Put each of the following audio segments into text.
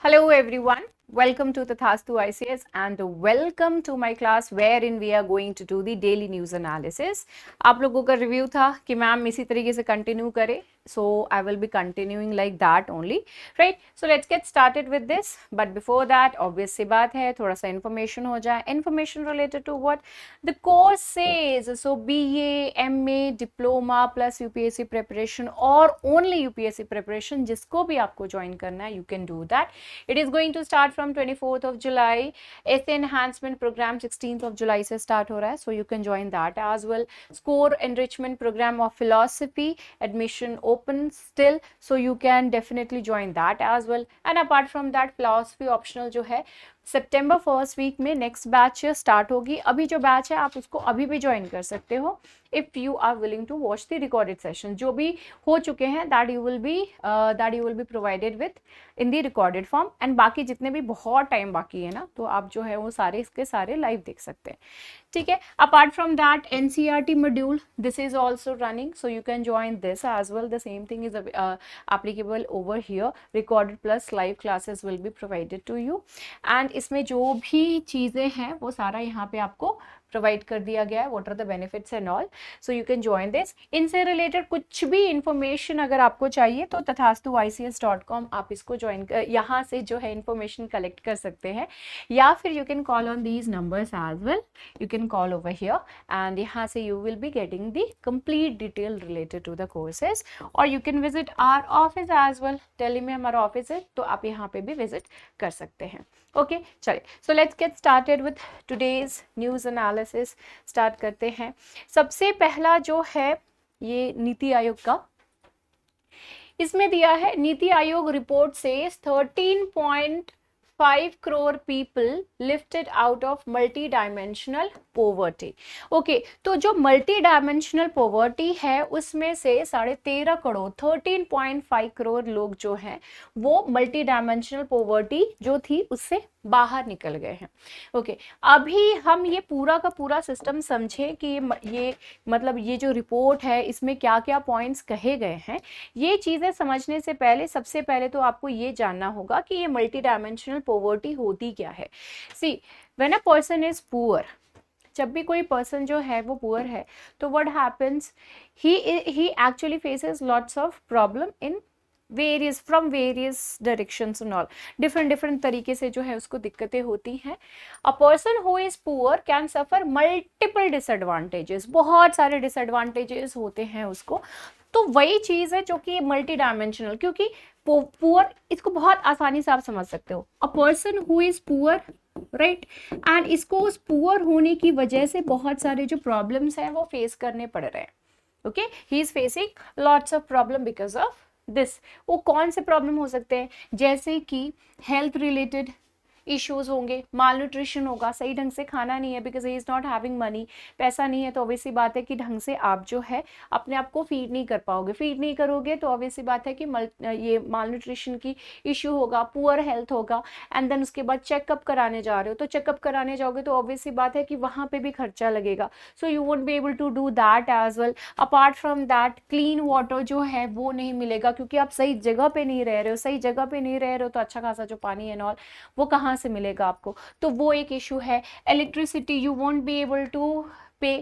Hello everyone, welcome to Tathastu ICS and welcome to my class wherein we are going to do the daily news analysis. आप लोगों का review था कि ma'am इसी तरीके से कंटिन्यू करें, so I will be continuing like that only, right? So let's get started with this, but before that obvious सी बात है थोड़ा सा information हो जाए. Information related to what? The course says, so BA, MA, diploma plus UPSC preparation or only UPSC preparation जिसको भी आपको join करना है, you can do that. It is going to start from 24th of July. Essay enhancement program 16th of July से start हो रहा है, so you can join that as well. Score enrichment program of philosophy admission open still, so you can definitely join that as well. And apart from that, philosophy optional जो है सितंबर first week में next batch start होगी. अभी जो batch है आप उसको अभी भी ज्वाइन कर सकते हो if you are willing to watch the recorded session. जो भी हो चुके हैं that you will be provided with in the recorded form. And बाकी जितने भी बहुत टाइम बाकी है ना, तो आप जो है वो सारे इसके सारे लाइव देख सकते हैं. ठीक है. Apart from that NCERT module this is also running, so you can join this as well. The same thing is applicable over here. Recorded plus live classes will be provided to you. And इसमें जो भी चीज़ें हैं वो सारा यहाँ पे आपको प्रोवाइड कर दिया गया है. What are the benefits and all, so you can join this. इनसे रिलेटेड कुछ भी इंफॉर्मेशन अगर आपको चाहिए तो tathastuics.com आप इसको ज्वाइन यहाँ से जो है इंफॉर्मेशन कलेक्ट कर सकते हैं, या फिर you can call on these numbers as well. You can call over here and यहाँ से you will be getting the complete detail related to the courses. और you can visit our office as well. Delhi में हमारा office है, तो आप यहाँ पे भी विजिट कर सकते हैं. ओके, चलिए. So let's get started with today's news analysis. Start करते हैं. सबसे पहला जो है ये नीति आयोग का, इसमें दिया है नीति आयोग रिपोर्ट से 13.5 crore people lifted out of multi-dimensional poverty. Okay, तो जो मल्टी डायमेंशनल पोवर्टी है उसमें से 13.5 करोड़ 13.5 करोड़ लोग जो हैं वो मल्टी डायमेंशनल पोवर्टी जो थी उससे बाहर निकल गए हैं. ओके, अभी हम ये पूरा का पूरा सिस्टम समझें कि ये मतलब ये जो रिपोर्ट है इसमें क्या क्या पॉइंट्स कहे गए हैं. ये चीज़ें समझने से पहले सबसे पहले तो आपको ये जानना होगा कि ये मल्टी डायमेंशनल पोवर्टी होती क्या है. See, when a person is poor, जब भी कोई पर्सन जो है वो पुअर है तो what happens, he actually faces lots of problem in from various directions and all. Different तरीके से जो है उसको दिक्कतें होती हैं. A person who is poor can suffer multiple disadvantages. बहुत सारे डिसएडवांटेजेस होते हैं उसको. तो वही चीज़ है जो कि मल्टी डायमेंशनल, क्योंकि पुअर इसको बहुत आसानी से आप समझ सकते हो. A person who is poor, right, and इसको उस पुअर होने की वजह से बहुत सारे जो प्रॉब्लम्स हैं वो फेस करने पड़ रहे हैं. Okay, he is facing lots of problem because of this. वो कौन से प्रॉब्लम हो सकते हैं, जैसे कि हेल्थ रिलेटेड इश्यूज होंगे, माल न्यूट्रिशन होगा, सही ढंग से खाना नहीं है because he is not having money, पैसा नहीं है, तो ऑब्वियसली बात है कि ढंग से आप जो है अपने आप को फीड नहीं कर पाओगे. फीड नहीं करोगे तो ऑब्वियसली बात है कि ये माल न्यूट्रिशन की इशू होगा, पुअर हेल्थ होगा. एंड देन उसके बाद चेकअप कराने जा रहे हो, तो चेकअप कराने जाओगे तो ऑब्वियसली बात है कि वहाँ पे भी खर्चा लगेगा. So you won't be able to do that as well. Apart from that, clean water जो है वो नहीं मिलेगा क्योंकि आप सही जगह पे नहीं रह रहे हो. सही जगह पे नहीं रह रहे हो तो अच्छा खासा जो पानी है ऑल वो कहाँ से मिलेगा आपको, तो वो एक इशू है. Electricity, you won't be able to pay,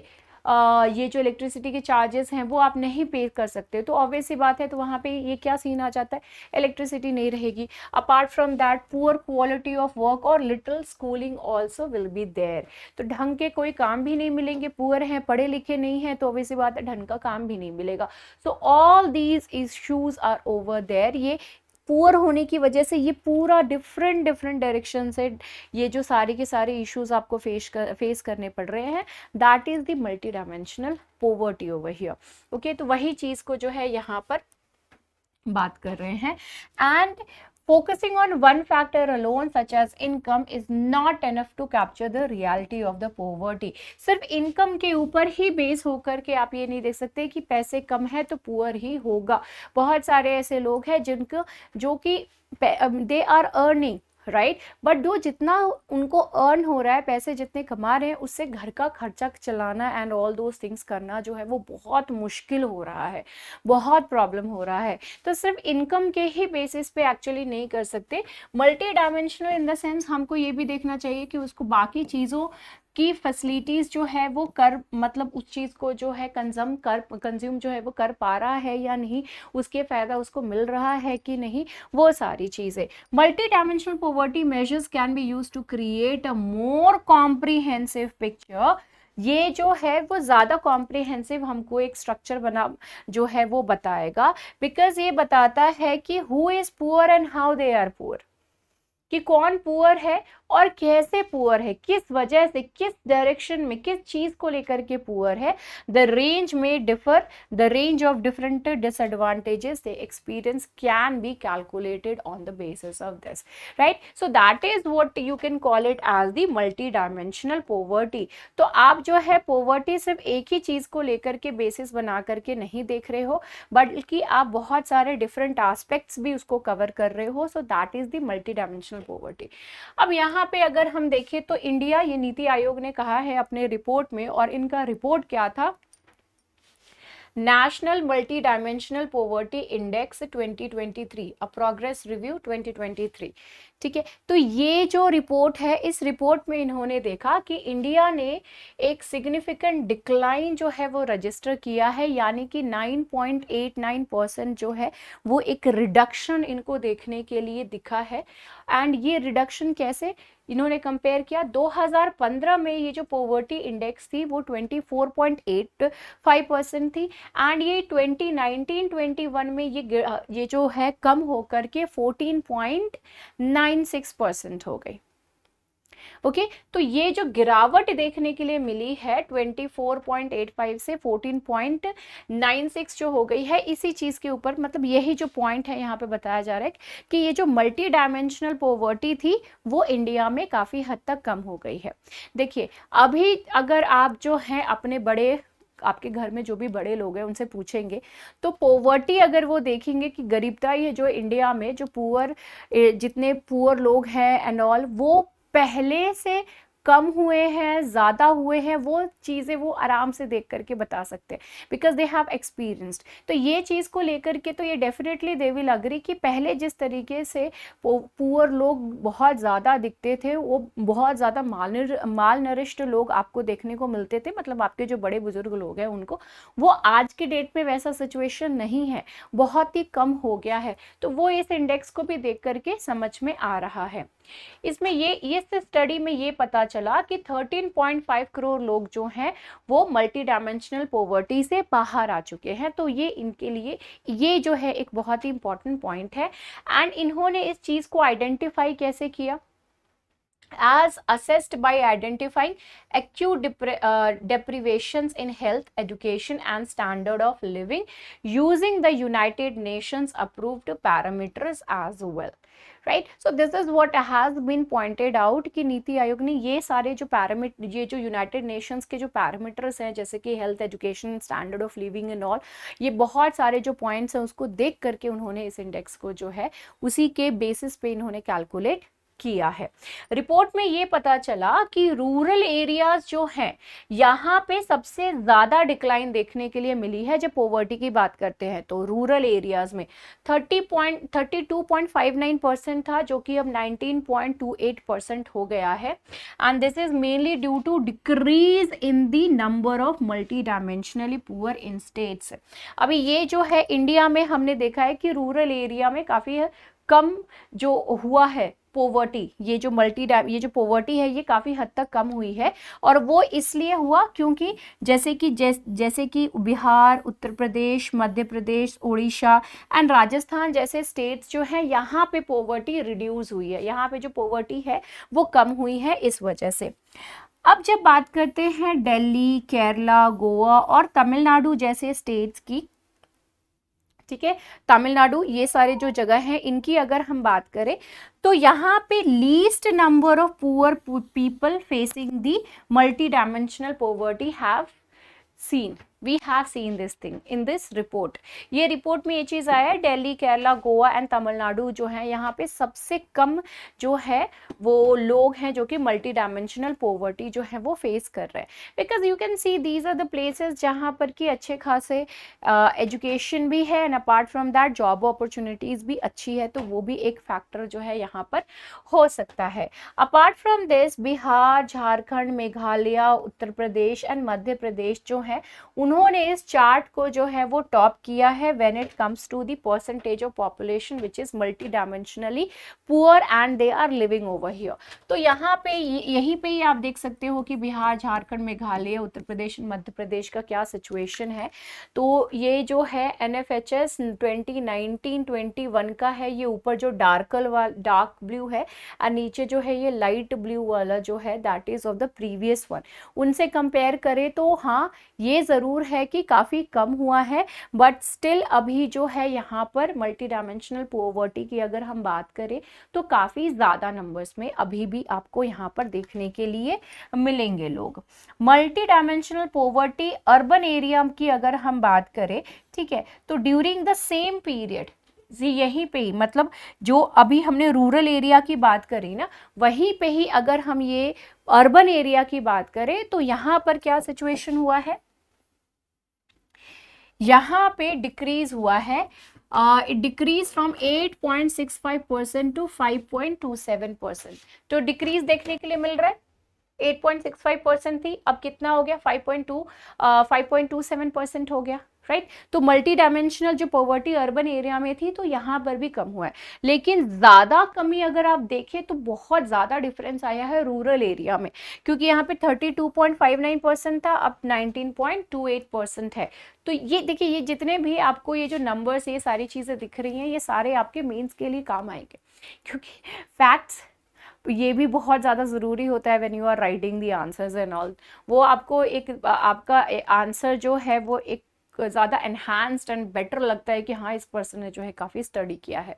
ये जो इलेक्ट्रिसिटी के चार्जेस हैं वो आप नहीं पे कर सकते, तो ऑब्वियसली बात है. तो वहाँ पे ये क्या सीन आ जाता है, इलेक्ट्रिसिटी नहीं रहेगी. Apart from that, poor quality of work और little schooling also will be there. तो ढंग के कोई काम भी नहीं मिलेंगे. पुअर हैं, पढ़े लिखे नहीं हैं, तो ऑब्वियसली बात है ढंग का काम भी नहीं मिलेगा. So all these issues are over there. ये पुअर होने की वजह से ये पूरा डिफरेंट डायरेक्शन से ये जो सारे के सारे इश्यूज आपको फेस करने पड़ रहे हैं. That is the multi dimensional poverty over here. Okay, तो वही चीज को जो है यहाँ पर बात कर रहे हैं. And focusing on one factor alone such as income is not enough to capture the reality of the poverty. सिर्फ इनकम के ऊपर ही बेस होकर के आप ये नहीं देख सकते कि पैसे कम है तो पुअर ही होगा. बहुत सारे ऐसे लोग हैं जिनको जो कि they are earning right but जो जितना उनको अर्न हो रहा है, पैसे जितने कमा रहे हैं, उससे घर का खर्चा चलाना एंड ऑल दोज थिंग्स करना जो है वो बहुत मुश्किल हो रहा है, बहुत प्रॉब्लम हो रहा है। तो सिर्फ इनकम के ही बेसिस पे एक्चुअली नहीं कर सकते। Multi dimensional in the sense हमको ये भी देखना चाहिए कि उसको बाकी चीज़ों की फैसिलिटीज जो है वो कर, मतलब उस चीज़ को जो है कंज्यूम जो है वो कर पा रहा है या नहीं, उसके फ़ायदा उसको मिल रहा है कि नहीं, वो सारी चीज़ें। Multi-dimensional poverty measures can be used to create a more comprehensive picture। ये जो है वो ज़्यादा कॉम्प्रिहेंसिव हमको एक स्ट्रक्चर बना जो है वो बताएगा, बिकॉज ये बताता है कि who is poor and how they are poor, कि कौन पुअर है और कैसे पुअर है, किस वजह से, किस डायरेक्शन में, किस चीज को लेकर के पुअर है। द रेंज में differ, the range of different disadvantages they experience can be calculated on the basis of this, right. So that is what you can call it as the multi dimensional poverty. तो आप जो है poverty सिर्फ एक ही चीज को लेकर के बेसिस बना करके नहीं देख रहे हो, बल्कि आप बहुत सारे डिफरेंट एस्पेक्ट्स भी उसको कवर कर रहे हो। सो that is the multi dimensional poverty. अब यहाँ पे अगर हम देखें तो इंडिया, ये नीति आयोग ने कहा है अपने रिपोर्ट में, और इनका रिपोर्ट क्या था, national multi dimensional poverty index 2023, a progress review 2023, ठीक है। तो ये जो रिपोर्ट है, इस रिपोर्ट में इन्होंने देखा कि इंडिया ने एक सिग्निफिकेंट डिक्लाइन जो है वो रजिस्टर किया है, यानी कि 9.89% जो है वो एक रिडक्शन इनको देखने के लिए दिखा है। एंड ये रिडक्शन कैसे इन्होंने कंपेयर किया, 2015 में ये जो पॉवर्टी इंडेक्स थी वो 24.85% थी, एंड ये 2019-21 में ये जो है कम होकर के 14.96% हो गई। ओके तो ये जो गिरावट देखने के लिए मिली है 24.85 से 14.96 जो हो गई है, इसी चीज के ऊपर, मतलब यही जो पॉइंट है यहाँ पे बताया जा रहा है कि ये जो मल्टी डायमेंशनल पॉवर्टी थी वो इंडिया में काफी हद तक कम हो गई है। देखिए अभी अगर आप जो हैं अपने बड़े, आपके घर में जो भी बड़े लोग हैं उनसे पूछेंगे तो पॉवर्टी अगर वो देखेंगे कि गरीबताई है जो इंडिया में, जो पुअर, जितने पुअर लोग हैं एंड ऑल, वो पहले से कम हुए हैं, ज़्यादा हुए हैं, वो चीज़ें वो आराम से देख करके बता सकते हैं, बिकॉज दे हैव एक्सपीरियंस्ड। तो ये चीज़ को लेकर के तो ये डेफिनेटली दे विल अग्री कि पहले जिस तरीके से पुअर लोग बहुत ज़्यादा दिखते थे, वो बहुत ज़्यादा माल नरिश्ड लोग आपको देखने को मिलते थे, मतलब आपके जो बड़े बुजुर्ग लोग हैं उनको, वो आज के डेट में वैसा सिचुएशन नहीं है, बहुत ही कम हो गया है। तो वो इस इंडेक्स को भी देख करके समझ में आ रहा है। इसमें ये स्टडी में ये पता चला कि 13.5 करोड़ लोग जो हैं वो मल्टी डायमेंशनल पॉवर्टी से बाहर आ चुके हैं। तो ये इनके लिए ये जो है एक बहुत ही इंपॉर्टेंट पॉइंट है। एंड इन्होंने इस चीज को आइडेंटिफाई कैसे किया, as assessed by identifying acute deprivations in health, education and standard of living using the United Nations approved parameters as well, right? So this is what has been pointed out कि नीति आयोग ने ये सारे जो parameter, ये जो United Nations के जो parameters हैं जैसे कि health, education, standard of living and all, ये बहुत सारे जो पॉइंट्स हैं उसको देख करके उन्होंने इस इंडेक्स को जो है उसी के बेसिस पे इन्होंने कैलकुलेट किया है। रिपोर्ट में ये पता चला कि रूरल एरियाज जो हैं यहाँ पे सबसे ज्यादा डिक्लाइन देखने के लिए मिली है। जब पॉवर्टी की बात करते हैं तो रूरल एरियाज में 32.59% था, जो कि अब 19.28% हो गया है। And this is mainly due to decrease in the number of multi dimensionally poor in states. अभी ये जो है इंडिया में हमने देखा है कि रूरल एरिया में काफी कम जो हुआ है पॉवर्टी, ये जो पॉवर्टी है ये काफ़ी हद तक कम हुई है। और वो इसलिए हुआ क्योंकि जैसे कि बिहार, उत्तर प्रदेश, मध्य प्रदेश, उड़ीसा एंड राजस्थान जैसे स्टेट्स जो हैं यहाँ पे पॉवर्टी रिड्यूस हुई है, यहाँ पे जो पॉवर्टी है वो कम हुई है इस वजह से। अब जब बात करते हैं दिल्ली, केरला, गोवा और तमिलनाडु जैसे स्टेट्स की, ठीक है, तमिलनाडु, ये सारे जो जगह हैं इनकी अगर हम बात करें तो यहाँ पे least number of poor people facing the multi dimensional poverty have seen, we have seen this thing in this report. ये रिपोर्ट में ये चीज़ आया है, दिल्ली, केरला, गोवा एंड तमिलनाडु जो है यहाँ पे सबसे कम जो है वो लोग हैं जो कि मल्टी डायमेंशनल पॉवर्टी जो है वो फेस कर रहे हैं। Because you can see these are the places जहाँ पर कि अच्छे खासे एजुकेशन भी है and apart from that job opportunities भी अच्छी है, तो वो भी एक फैक्टर जो है यहाँ पर हो सकता है। Apart from this Bihar, Jharkhand, Meghalaya, Uttar Pradesh and Madhya Pradesh जो है उन्होंने इस चार्ट को जो है वो टॉप किया है when it comes to the percentage of population which is multi dimensionally poor and they are living over here. तो यहाँ पे यहीं पे ही आप देख सकते हो कि बिहार, झारखंड, मेघालय, उत्तर प्रदेश, मध्य प्रदेश का क्या सिचुएशन है। तो ये जो है NFHS 2019-21 का है, ये ऊपर जो डार्क ब्लू है और नीचे जो है ये लाइट ब्लू वाला जो है that is of the previous one. उनसे कंपेयर करें तो हाँ ये ज़रूर है कि काफ़ी कम हुआ है, बट स्टिल अभी जो है यहाँ पर मल्टी डायमेंशनल पॉवर्टी की अगर हम बात करें तो काफ़ी ज़्यादा नंबर्स में अभी भी आपको यहाँ पर देखने के लिए मिलेंगे लोग। Multi dimensional poverty urban area की अगर हम बात करें, ठीक है, तो ड्यूरिंग द सेम पीरियड यहीं पे ही, मतलब जो अभी हमने रूरल एरिया की बात करी ना, वहीं पे ही अगर हम ये अर्बन एरिया की बात करें तो यहाँ पर क्या सिचुएशन हुआ है, यहाँ पे डिक्रीज हुआ है। It decrease from 8.65% to 5.27%। तो डिक्रीज देखने के लिए मिल रहा है। 8.65% थी, अब कितना हो गया, 5.27% हो गया, राइट। तो मल्टी डायमेंशनल जो पॉवर्टी अर्बन एरिया में थी तो यहाँ पर भी कम हुआ है, लेकिन ज़्यादा कमी अगर आप देखें तो बहुत ज़्यादा डिफरेंस आया है रूरल एरिया में, क्योंकि यहाँ पे 32.59% था, अब 19.28% है। तो ये देखिए, ये जितने भी आपको ये जो नंबर्स, ये सारी चीज़ें दिख रही हैं, ये सारे आपके मेंस के लिए काम आएंगे, क्योंकि फैक्ट्स ये भी बहुत ज़्यादा ज़रूरी होता है when you are writing the answers and all. वो आपको एक आपका आंसर जो है वो एक ज़्यादा एनहांस्ड एंड बेटर लगता है कि हाँ इस पर्सन ने जो है काफ़ी स्टडी किया है।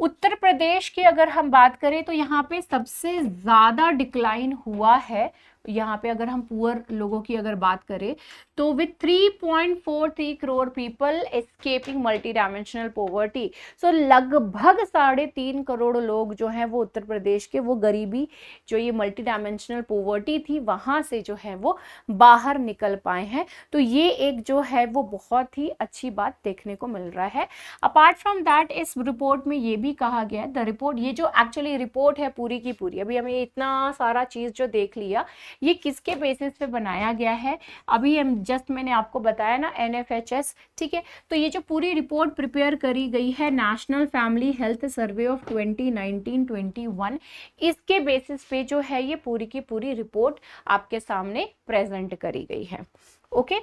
उत्तर प्रदेश की अगर हम बात करें तो यहाँ पे सबसे ज़्यादा डिक्लाइन हुआ है। यहाँ पे अगर हम पुअर लोगों की अगर बात करें तो with 3.43 crore people escaping multi dimensional poverty, so लगभग 3.5 करोड़ लोग जो हैं वो उत्तर प्रदेश के, वो गरीबी जो ये मल्टी डायमेंशनल पॉवर्टी थी वहाँ से जो है वो बाहर निकल पाए हैं। तो ये एक जो है वो बहुत ही अच्छी बात देखने को मिल रहा है। अपार्ट फ्रॉम दैट इस रिपोर्ट में ये भी कहा गया है, द रिपोर्ट, ये जो एक्चुअली रिपोर्ट है पूरी की पूरी, अभी हमें इतना सारा चीज़ जो देख लिया, ये किसके बेसिस पे बनाया गया है, अभी हम जस्ट मैंने आपको बताया ना NFHS, ठीक है। तो ये जो पूरी रिपोर्ट प्रिपेयर करी गई है national family health survey of 2019-21, इसके बेसिस पे जो है ये पूरी की पूरी रिपोर्ट आपके सामने प्रेजेंट करी गई है। Okay,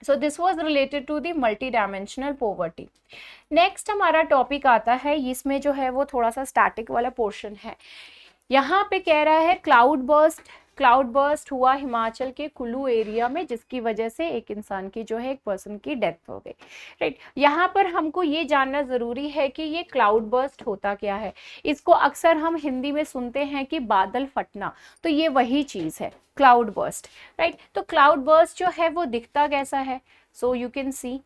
so this was related to the multi dimensional poverty. Next हमारा टॉपिक आता है, इसमें जो है वो थोड़ा सा स्टैटिक वाला पोर्शन है। यहाँ पे कह रहा है क्लाउड बर्स्ट हुआ हिमाचल के कुल्लू एरिया में, जिसकी वजह से एक इंसान की जो है, एक पर्सन की डेथ हो गई, राइट। यहाँ पर हमको ये जानना ज़रूरी है कि ये क्लाउड बर्स्ट होता क्या है। इसको अक्सर हम हिंदी में सुनते हैं कि बादल फटना, तो ये वही चीज़ है क्लाउड बर्स्ट, राइट। तो क्लाउड बर्स्ट जो है वो दिखता कैसा है, सो यू कैन सी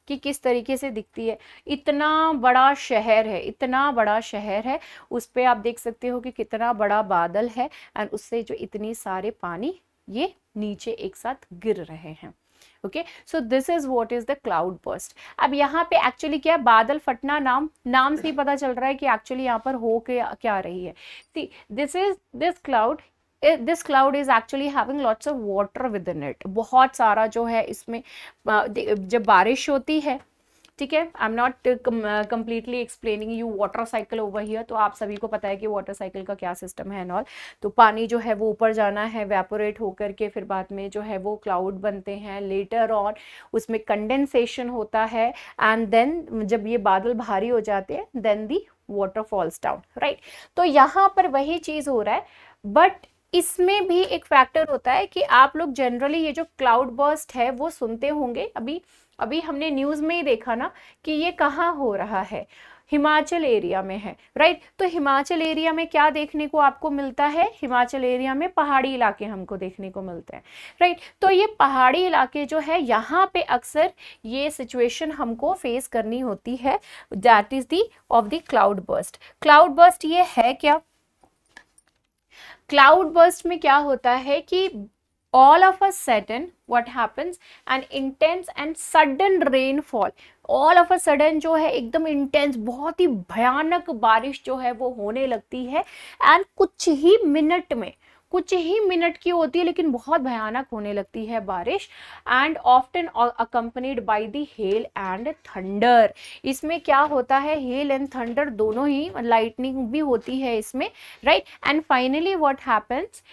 कि किस तरीके से दिखती है। इतना बड़ा शहर है, इतना बड़ा शहर है, उस पर आप देख सकते हो कि कितना बड़ा बादल है एंड उससे जो इतनी सारे पानी ये नीचे एक साथ गिर रहे हैं। Okay, so this is what is the cloud burst. अब यहाँ पे एक्चुअली क्या, बादल फटना नाम से ही पता चल रहा है कि एक्चुअली यहाँ पर हो क्या रही है। See this cloud is actually having lots of water within it। बहुत सारा जो है इसमें जब बारिश होती है, ठीक है, I am not completely explaining you water cycle over here, तो आप सभी को पता है कि वाटर साइकिल का क्या सिस्टम है एंड ऑल। तो पानी जो है वो ऊपर जाना है, वेपोरेट होकर के फिर बाद में जो है वो क्लाउड बनते हैं, लेटर ऑन उसमें कंडेंसेशन होता है एंड देन जब ये बादल भारी हो जाते हैं then the water falls down, right. तो यहाँ पर वही चीज़ हो रहा है, बट इसमें भी एक फैक्टर होता है कि आप लोग जनरली ये जो क्लाउड बर्स्ट है वो सुनते होंगे, अभी हमने न्यूज़ में ही देखा ना कि ये कहाँ हो रहा है, हिमाचल एरिया में है, राइट। तो हिमाचल एरिया में क्या देखने को आपको मिलता है, हिमाचल एरिया में पहाड़ी इलाके हमको देखने को मिलते हैं, राइट। तो ये पहाड़ी इलाके जो है यहाँ पे अक्सर ये सिचुएशन हमको फेस करनी होती है, that is the of the cloud burst. Cloud burst ये है क्या, क्लाउड बर्स्ट में क्या होता है कि all of a sudden what happens, an intense and sudden rainfall, all of a sudden जो है एकदम इंटेंस, बहुत ही भयानक बारिश जो है वो होने लगती है, एंड कुछ ही मिनट की होती है लेकिन बहुत भयानक होने लगती है बारिश, and often accompanied by the hell and thunder. इसमें क्या होता है, हेल एंड थंडर दोनों ही, लाइटनिंग भी होती है इसमें, right. And finally what happens,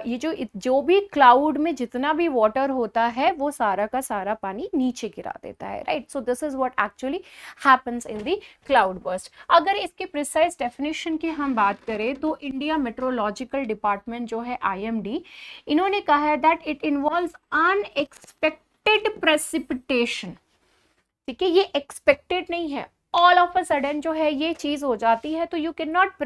ये जो भी क्लाउड में जितना भी वाटर होता है वो सारा का सारा पानी नीचे गिरा देता है, right. So this is what actually happens in the cloud burst. अगर इसके प्रिसाइज डेफिनेशन की हम बात करें तो इंडिया मेट्रोलॉजिकल डिपार्टमेंट जो है IMD, इन्होंने कहा है that it involves unexpected precipitation, ठीक है, ये एक्सपेक्टेड नहीं है, ऑल ऑफ अ सडन जो है ये चीज हो जाती है, तो you can not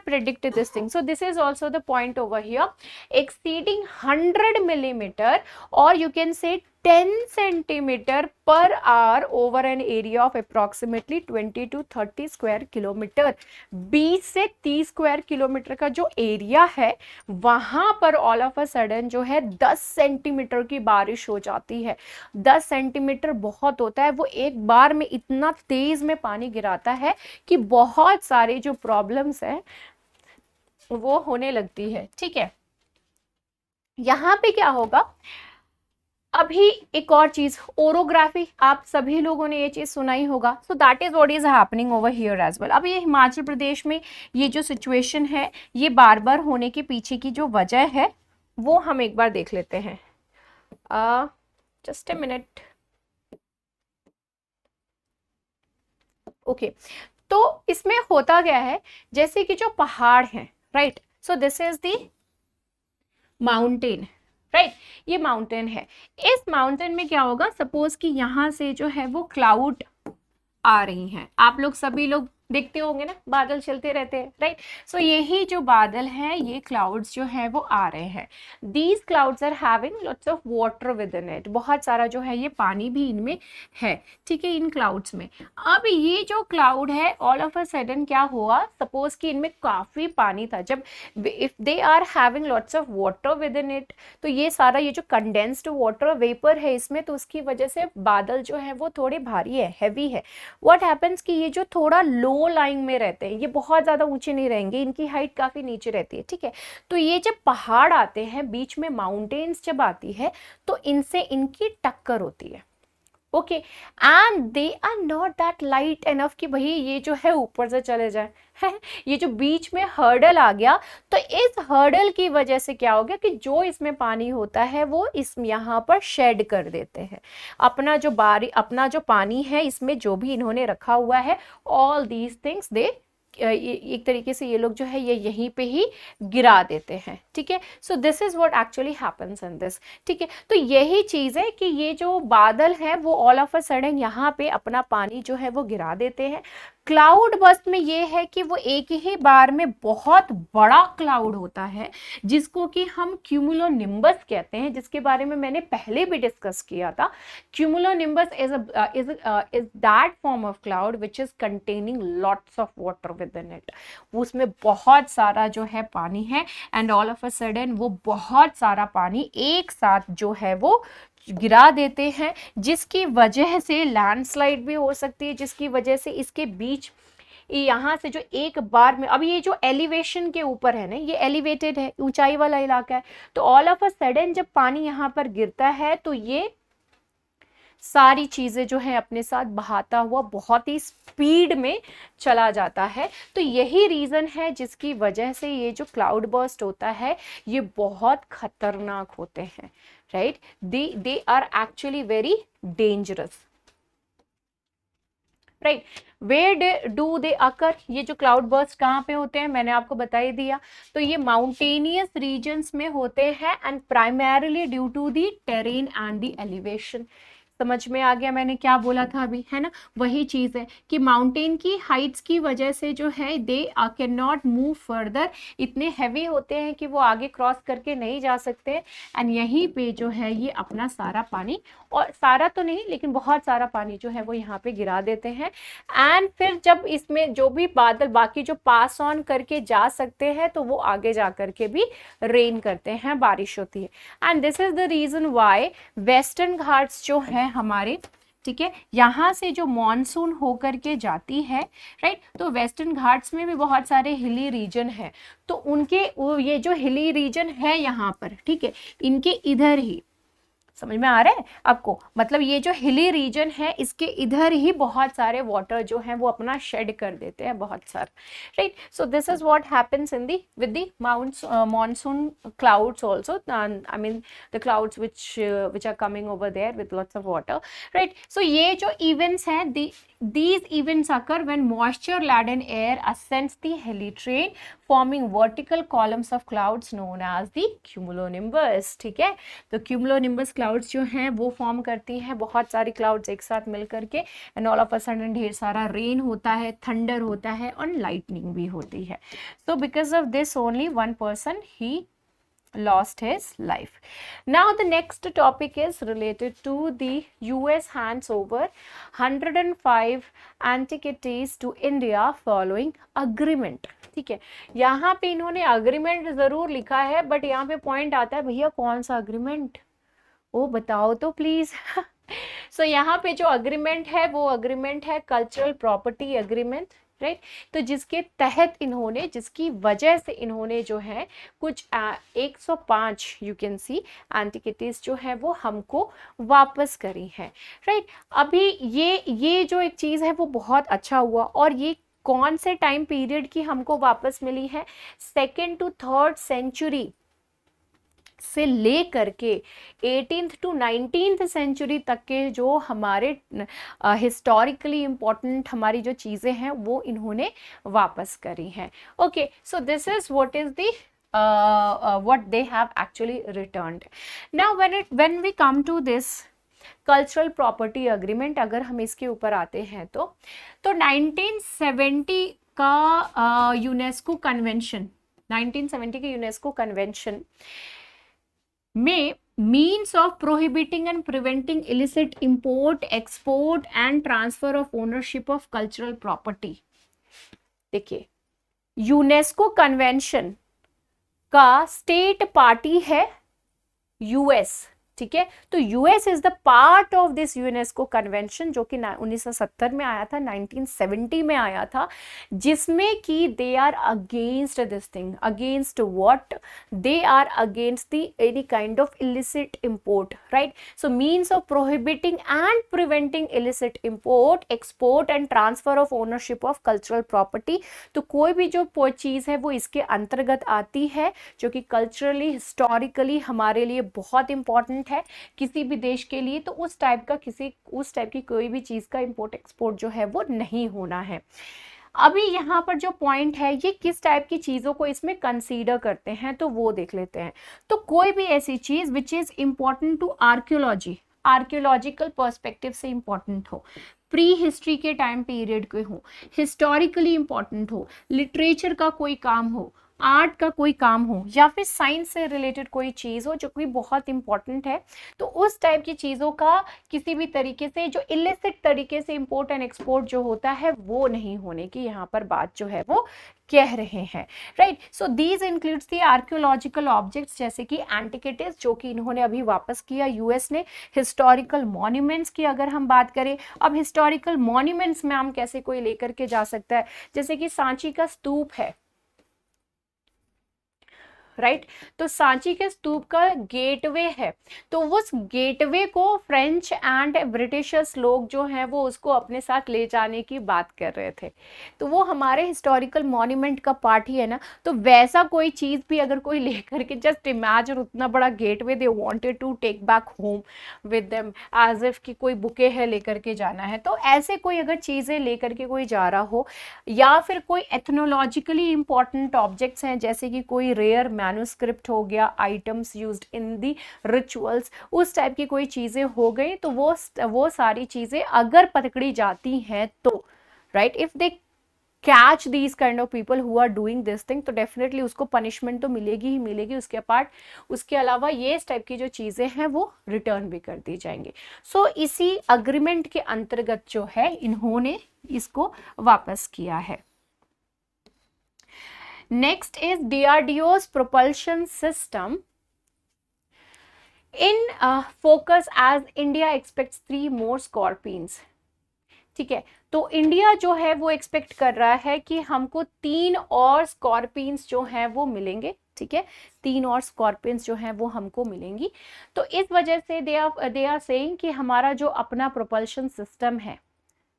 predict this thing. So this is also the point over here, exceeding 100 millimeter or you can say 10 centimeter per hour over an area of approximately 20 to 30 square kilometer। 20 से 30 square kilometre का जो area है वहां पर all of a sudden जो है 10 centimetre की बारिश हो जाती है। 10 सेंटीमीटर बहुत होता है, वो एक बार में इतना तेज में पानी गिराता है कि बहुत सारे जो प्रॉब्लम्स है वो होने लगती है, ठीक है। यहाँ पे क्या होगा, अभी एक और चीज, ओरोग्राफी, आप सभी लोगों ने ये चीज सुना ही होगा। So that is what is happening over here as well. अब ये हिमाचल प्रदेश में ये जो सिचुएशन है ये बार बार होने के पीछे की जो वजह है वो हम एक बार देख लेते हैं। Just a minute, okay. तो इसमें होता क्या है, जैसे कि जो पहाड़ हैं, right, so this is the mountain, right, ये माउंटेन है। इस माउंटेन में क्या होगा, सपोज कि यहाँ से जो है वो क्लाउड आ रही हैं, आप लोग सभी लोग देखते होंगे ना, बादल चलते रहते हैं, राइट। सो यही जो बादल हैं, ये क्लाउड्स जो है वो आ रहे हैं। These clouds are having lots of water within it, बहुत सारा जो है ये पानी भी इनमें है, ठीक है, इन क्लाउड्स में। अब ये जो क्लाउड है ऑल ऑफ अ सडन क्या हुआ, सपोज कि इनमें काफी पानी था, जब if they are having lots of water within it, तो ये सारा ये जो कंडेंस्ड वाटर वेपर है इसमें, तो उसकी वजह से बादल जो है वो थोड़े भारी है, हैवी है। व्हाट हैपेंस कि ये जो थोड़ा लो लाइन में रहते हैं, ये बहुत ज्यादा ऊंचे नहीं रहेंगे, इनकी हाइट काफी नीचे रहती है, ठीक है। तो ये जब पहाड़ आते हैं, बीच में माउंटेन्स जब आती है, तो इनसे इनकी टक्कर होती है, okay. And they are not that light enough कि भाई ये जो है ऊपर से चले जाए ये जो बीच में हर्डल आ गया, तो इस हर्डल की वजह से क्या हो गया कि जो इसमें पानी होता है वो इस यहाँ पर शेड कर देते हैं, अपना जो पानी है इसमें जो भी इन्होंने रखा हुआ है, ऑल दीज थिंग्स दे एक तरीके से ये लोग जो है ये यहीं पे ही गिरा देते हैं, ठीक है। So this is what actually happens in this, ठीक है। तो यही चीज है कि ये जो बादल है वो ऑल ऑफ अ सडन यहाँ पे अपना पानी जो है वो गिरा देते हैं। क्लाउड बर्स्ट में ये है कि वो एक ही बार में बहुत बड़ा क्लाउड होता है, जिसको कि हम क्यूमुलोनिम्बस कहते हैं, जिसके बारे में मैंने पहले भी डिस्कस किया था। Cumulonimbus is that form of cloud which is containing lots of water within it, उसमें बहुत सारा जो है पानी है, and all of a sudden वो बहुत सारा पानी एक साथ जो है वो गिरा देते हैं, जिसकी वजह से लैंडस्लाइड भी हो सकती है, जिसकी वजह से इसके बीच यहाँ से जो एक बार में, अब ये जो एलिवेशन के ऊपर है ना, ये एलिवेटेड है, ऊंचाई वाला इलाका है, तो ऑल ऑफ अ सडन जब पानी यहाँ पर गिरता है तो ये सारी चीजें जो है अपने साथ बहाता हुआ बहुत ही स्पीड में चला जाता है। तो यही रीजन है जिसकी वजह से ये जो क्लाउड बर्स्ट होता है ये बहुत खतरनाक होते हैं, right. They are actually very dangerous, right. Where do they occur, ये जो क्लाउड बर्स्ट कहाँ पे होते हैं मैंने आपको बता ही दिया, तो ये माउंटेनियस रीजन्स में होते हैं, and primarily due to the terrain and the elevation. समझ में आ गया मैंने क्या बोला था अभी, है ना? वही चीज है कि माउंटेन की हाइट्स की वजह से जो है they can not move further, इतने हैवी होते हैं कि वो आगे क्रॉस करके नहीं जा सकते। एंड यहीं पे जो है ये अपना सारा पानी, और सारा तो नहीं लेकिन बहुत सारा पानी जो है वो यहाँ पे गिरा देते हैं। एंड फिर जब इसमें जो भी बादल बाकी जो पास ऑन करके जा सकते हैं तो वो आगे जा करके भी रेन करते हैं, बारिश होती है। And this is the reason why Western Ghats जो है हमारे, ठीक है, यहाँ से जो मॉनसून होकर के जाती है, राइट, तो वेस्टर्न घाट्स में भी बहुत सारे हिली रीजन है, तो उनके ये जो हिली रीजन है यहाँ पर, ठीक है, इनके इधर ही, समझ में आ रहा है आपको, मतलब ये जो हिली रीजन है इसके इधर ही बहुत सारे वाटर जो है वो अपना शेड कर देते हैं, बहुत सारे, right. So this is what happens in the with the monsoon clouds also, I mean the clouds which are coming over there with lots of water, right? So ये जो events हैं, these events occur when moisture laden air ascends the helitrain forming vertical columns of clouds known as the cumulonimbus, ठीक है। तो cumulonimbus clouds जो हैं वो form करती हैं, बहुत सारी क्लाउड्स एक साथ मिल करके, and all of a sudden ढेर सारा रेन होता है, थंडर होता है और लाइटनिंग भी होती है। So because of this only one person he lost his life. Now the next topic is related to the US hands over 105 antiquities to India following agreement, ठीक है। यहाँ पे इन्होंने अग्रीमेंट जरूर लिखा है, बट यहाँ पे पॉइंट आता है भैया कौन सा अग्रीमेंट, वो बताओ तो प्लीज। सो यहाँ पे जो अग्रीमेंट है वो अग्रीमेंट है कल्चरल प्रॉपर्टी अग्रीमेंट, राइट। तो जिसके तहत इन्होंने, जिसकी वजह से इन्होंने जो है कुछ 105 यू कैन सी एंटिकिटीज जो है वो हमको वापस करी है, राइट। अभी ये जो एक चीज है वो बहुत अच्छा हुआ, और ये कौन से टाइम पीरियड की हमको वापस मिली है, 2nd to 3rd सेंचुरी से ले करके 18th to 19th सेंचुरी तक के जो हमारे हिस्टोरिकली इम्पोर्टेंट हमारी जो चीज़ें हैं वो इन्होंने वापस करी हैं। Okay, so this is what is the what they have actually returned. Now when we come to this cultural property agreement, अगर हम इसके ऊपर आते हैं तो 1970 का यूनेस्को कन्वेंशन, 1970 के यूनेस्को कन्वेंशन में means of prohibiting and preventing illicit import, export and transfer of ownership of cultural property. देखिए, यूनेस्को कन्वेंशन का स्टेट पार्टी है यूएस, ठीक है। तो US is the part of this UNESCO convention जो कि 1970 में आया था, 1970 में आया था, जिसमें कि they are against this thing, against what, they are against the any kind of illicit import, right. So means of prohibiting and preventing illicit import, export and transfer of ownership of cultural property. तो कोई भी जो चीज़ है वो इसके अंतर्गत आती है, जो कि कल्चरली हिस्टोरिकली हमारे लिए बहुत इंपॉर्टेंट है किसी भी देश के लिए। तो उस टाइप की कोई भी चीज का इंपोर्ट एक्सपोर्ट जो है वो नहीं होना है। अभी यहाँ पर जो पॉइंट है ये किस टाइप की चीजों को इसमें कंसीडर करते हैं तो वो देख लेते हैं। तो कोई भी ऐसी चीज which is important to archaeology, archaeological perspective से इंपॉर्टेंट हो, प्री हिस्ट्री के टाइम पीरियड के हो, हिस्टोरिकली इंपॉर्टेंट हो, लिटरेचर का कोई काम हो, आर्ट का कोई काम हो, या फिर साइंस से रिलेटेड कोई चीज़ हो जो कि बहुत इंपॉर्टेंट है, तो उस टाइप की चीज़ों का किसी भी तरीके से जो इलिसिट तरीके से इंपोर्ट एंड एक्सपोर्ट जो होता है वो नहीं होने की यहाँ पर बात जो है वो कह रहे हैं, right. So these includes the archaeological objects जैसे कि एंटिकिटीज जो कि इन्होंने अभी वापस किया यूएस ने, हिस्टोरिकल मॉन्यूमेंट्स की अगर हम बात करें, अब हिस्टोरिकल मॉन्यूमेंट्स में हम कैसे कोई लेकर के जा सकता है, जैसे कि सांची का स्तूप है, राइट। तो सांची के स्तूप का गेटवे है, तो उस गेटवे को फ्रेंच एंड ब्रिटिशर्स लोग जो हैं वो उसको अपने साथ ले जाने की बात कर रहे थे, तो वो हमारे हिस्टोरिकल मॉन्यूमेंट का पार्ट ही है ना। तो वैसा कोई चीज़ भी अगर कोई लेकर के, जस्ट इमेजिन उतना बड़ा gateway they wanted to take back home with them as if कि कोई बुके है लेकर के जाना है, तो ऐसे कोई अगर चीज़ें लेकर के कोई जा रहा हो, या फिर कोई एथनोलॉजिकली इंपॉर्टेंट ऑब्जेक्ट्स हैं जैसे कि कोई रेयर मैन्युस्क्रिप्ट हो गया, items used in the rituals, उस टाइप की कोई चीज़ें हो गई तो वो सारी चीज़ें अगर पकड़ी जाती हैं तो right, if they catch these kind of people who are doing this thing, तो डेफिनेटली उसको पनिशमेंट तो मिलेगी ही मिलेगी। उसके अलावा ये इस टाइप की जो चीज़ें हैं वो रिटर्न भी कर दी जाएंगी। सो इसी अग्रीमेंट के अंतर्गत जो है इन्होंने इसको वापस किया है। Next is DRDO's propulsion system in focus as India expects 3 more Scorpions। ठीक है, तो इंडिया जो है वो एक्सपेक्ट कर रहा है कि हमको 3 और स्कॉर्पियंस जो हैं वो मिलेंगे। ठीक है, 3 और स्कॉर्पियंस जो हैं वो हमको मिलेंगी। तो इस वजह से दे आर सेइंग कि हमारा जो अपना प्रोपल्शन सिस्टम है,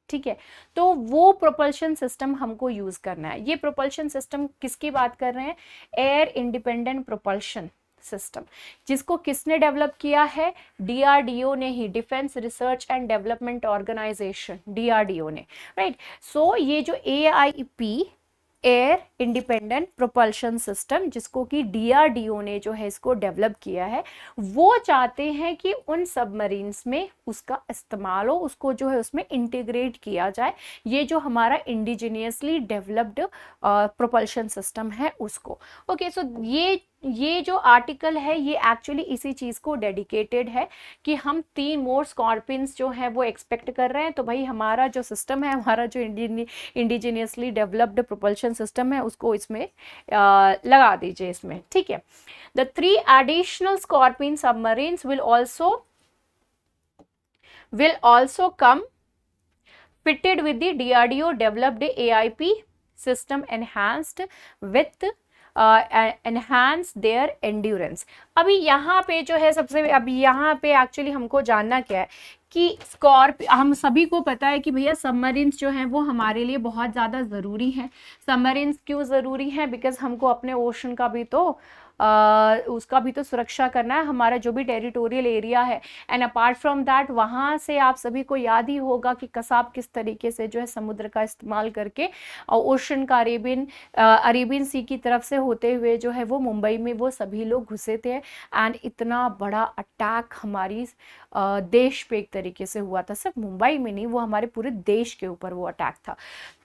ठीक है, तो वो प्रोपल्शन सिस्टम हमको यूज करना है। ये प्रोपल्शन सिस्टम किसकी बात कर रहे हैं? एयर इंडिपेंडेंट प्रोपल्शन सिस्टम, जिसको किसने डेवलप किया है? DRDO ने ही, defence research and development organisation, DRDO ने, राइट। सो ये जो AIP air independent propulsion system, जिसको कि DRDO ने जो है इसको डेवलप किया है, वो चाहते हैं कि उन सबमरीन्स में उसका इस्तेमाल हो, उसको जो है उसमें इंटीग्रेट किया जाए, ये जो हमारा इंडिजिनियसली डेवलप्ड प्रोपल्शन सिस्टम है उसको। ओके, सो ये जो आर्टिकल है ये एक्चुअली इसी चीज़ को डेडिकेटेड है कि हम 3 मोर स्कॉर्पियंस जो है वो एक्सपेक्ट कर रहे हैं। तो भाई हमारा जो सिस्टम है, हमारा जो इंडिजिनियसली डेवलप्ड प्रोपल्शन सिस्टम है, उसको इसमें लगा दीजिए इसमें। ठीक है, the 3 additional scorpion submarines will also come fitted with the DRDO developed AIP system enhanced with enhance their endurance। अभी यहाँ पे जो है अभी यहाँ पे एक्चुअली हमको जानना क्या है कि हम सभी को पता है कि भैया सबमरीन्स जो हैं वो हमारे लिए बहुत ज़्यादा ज़रूरी हैं। सबमरीन्स क्यों ज़रूरी हैं? बिकॉज हमको अपने ओशन का भी तो उसका भी तो सुरक्षा करना है, हमारा जो भी टेरिटोरियल एरिया है। एंड अपार्ट फ्रॉम दैट, वहाँ से आप सभी को याद ही होगा कि कसाब किस तरीके से जो है समुद्र का इस्तेमाल करके ओशन का अरेबियन सी की तरफ से होते हुए जो है वो मुंबई में वो सभी लोग घुसे थे। एंड इतना बड़ा अटैक हमारी देश पे एक तरीके से हुआ था, सिर्फ मुंबई में नहीं, वो हमारे पूरे देश के ऊपर वो अटैक था।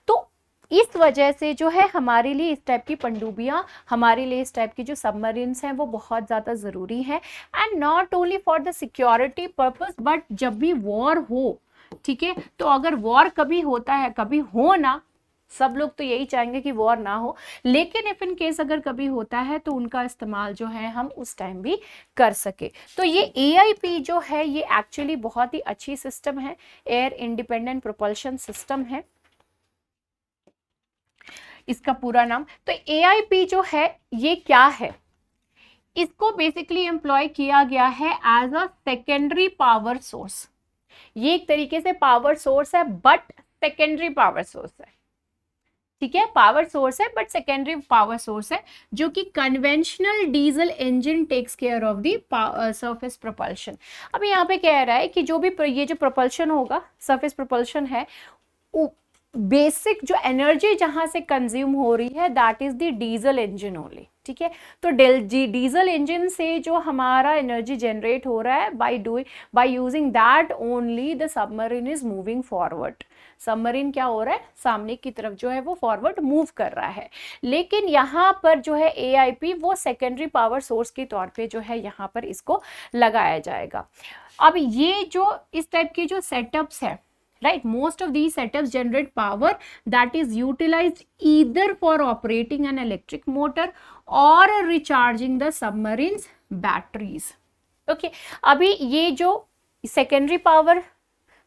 तो इस वजह से जो है हमारे लिए इस टाइप की पनडुब्बियाँ, हमारे लिए इस टाइप की जो सबमरीन्स हैं वो बहुत ज़्यादा ज़रूरी है। And not only for the security purpose, but जब भी वॉर हो, ठीक है, तो अगर वॉर कभी होता है, कभी हो ना, सब लोग तो यही चाहेंगे कि वॉर ना हो, लेकिन इफ इन केस अगर कभी होता है तो उनका इस्तेमाल जो है हम उस टाइम भी कर सके। तो ये AIP जो है ये एक्चुअली बहुत ही अच्छी सिस्टम है, एयर इंडिपेंडेंट प्रोपल्शन सिस्टम है इसका पूरा नाम। तो AIP जो है ये क्या है? इसको बेसिकली एम्प्लॉय किया गया है as a secondary power source. ये एक तरीके से पावर सोर्स है, बट सेकेंडरी पावर सोर्स है। ठीक है, पावर सोर्स है बट सेकेंडरी पावर सोर्स है, जो कि conventional diesel engine takes care of the surface propulsion. अब यहाँ पे कह रहा है कि जो भी ये जो प्रोपल्शन होगा, सरफेस प्रोपल्शन है, बेसिक जो एनर्जी जहां से कंज्यूम हो रही है that is the diesel engine only. ठीक है, तो डीजल इंजन से जो हमारा एनर्जी जनरेट हो रहा है, by using that only the submarine is moving forward. Submarine क्या हो रहा है? सामने की तरफ जो है वो फॉरवर्ड मूव कर रहा है। लेकिन यहाँ पर जो है AIP वो सेकेंडरी पावर सोर्स के तौर पे जो है यहाँ पर इसको लगाया जाएगा। अब ये जो इस टाइप की जो सेटअप्स है, right, most of these setups generate power that is utilized either for operating an electric motor or recharging the submarines batteries। okay, अभी ये जो सेकेंडरी पावर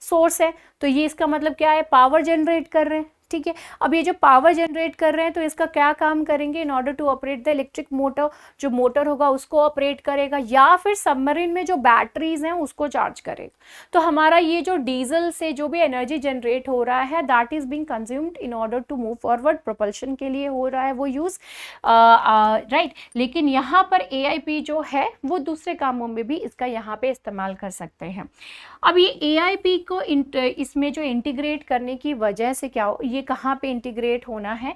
सोर्स है तो ये इसका मतलब क्या है? पावर जनरेट कर रहे हैं। ठीक है, अब ये जो पावर जनरेट कर रहे हैं तो इसका क्या काम करेंगे? In order to operate the electric motor, जो मोटर होगा उसको ऑपरेट करेगा, या फिर सबमरीन में जो बैटरीज हैं उसको चार्ज करेगा। तो हमारा ये जो डीजल से जो भी एनर्जी जनरेट हो रहा है that is being consumed in order to move forward, propulsion के लिए हो रहा है वो यूज, राइट। लेकिन यहाँ पर AIP जो है वो दूसरे कामों में भी इसका यहाँ पे इस्तेमाल कर सकते हैं। अब ये AIP को इसमें जो इंटीग्रेट करने की वजह से क्या हो, ये कहाँ पे इंटीग्रेट होना है?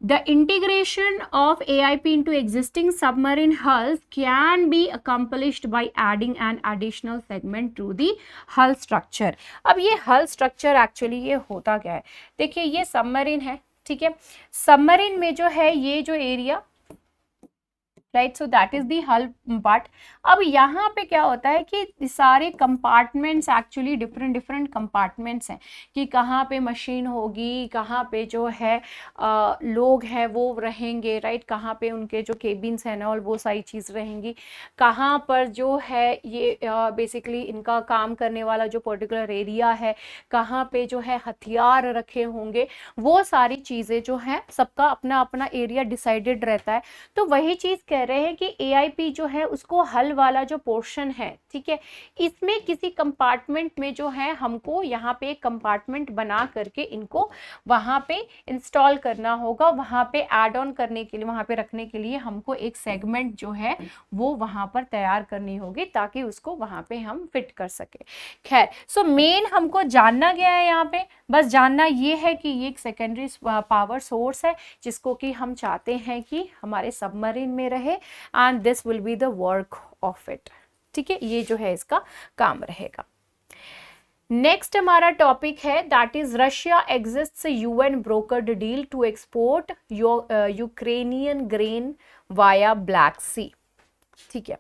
The integration of AIP into existing submarine hulls can be accomplished by adding an additional segment to the hull structure. अब ये hull structure actually ये होता क्या है, देखिए ये सबमरीन है, ठीक है, सबमरीन में जो है ये जो area, right, so that is the हल पार्ट। अब यहाँ पे क्या होता है कि सारे compartments actually different different compartments हैं कि कहाँ पे मशीन होगी, कहाँ पे जो है लोग हैं वो रहेंगे, राइट, कहाँ पे उनके जो केबिन्स हैं ऑल वो सारी चीज़ रहेंगी, कहाँ पर जो है ये बेसिकली इनका काम करने वाला जो पर्टिकुलर एरिया है, कहाँ पे जो है हथियार रखे होंगे, वो सारी चीज़ें जो हैं सबका अपना अपना एरिया डिसाइडेड रहता है। तो वही चीज़ कह रहे हैं कि एआईपी जो है उसको हल वाला जो पोर्शन है, ठीक है, इसमें किसी कंपार्टमेंट में जो है हमको यहाँ पे एक कंपार्टमेंट बना करके इनको वहाँ पे इंस्टॉल करना होगा, वहाँ पे ऐड ऑन करने के लिए, वहाँ पे रखने के लिए हमको एक सेगमेंट जो है वो वहाँ पर तैयार करनी होगी ताकि उसको वहाँ पे हम फिट कर सके। खैर, सो मेन हमको जानना गया है यहाँ पे, बस जानना ये है कि ये एक सेकेंडरी पावर सोर्स है जिसको कि हम चाहते हैं कि हमारे सबमरीन में रहे and this will be the work of it, ठीक है, ये जो है इसका काम रहेगा। नेक्स्ट हमारा टॉपिक है that is Russia exits UN brokered deal to export Ukrainian grain via Black Sea, ठीक है।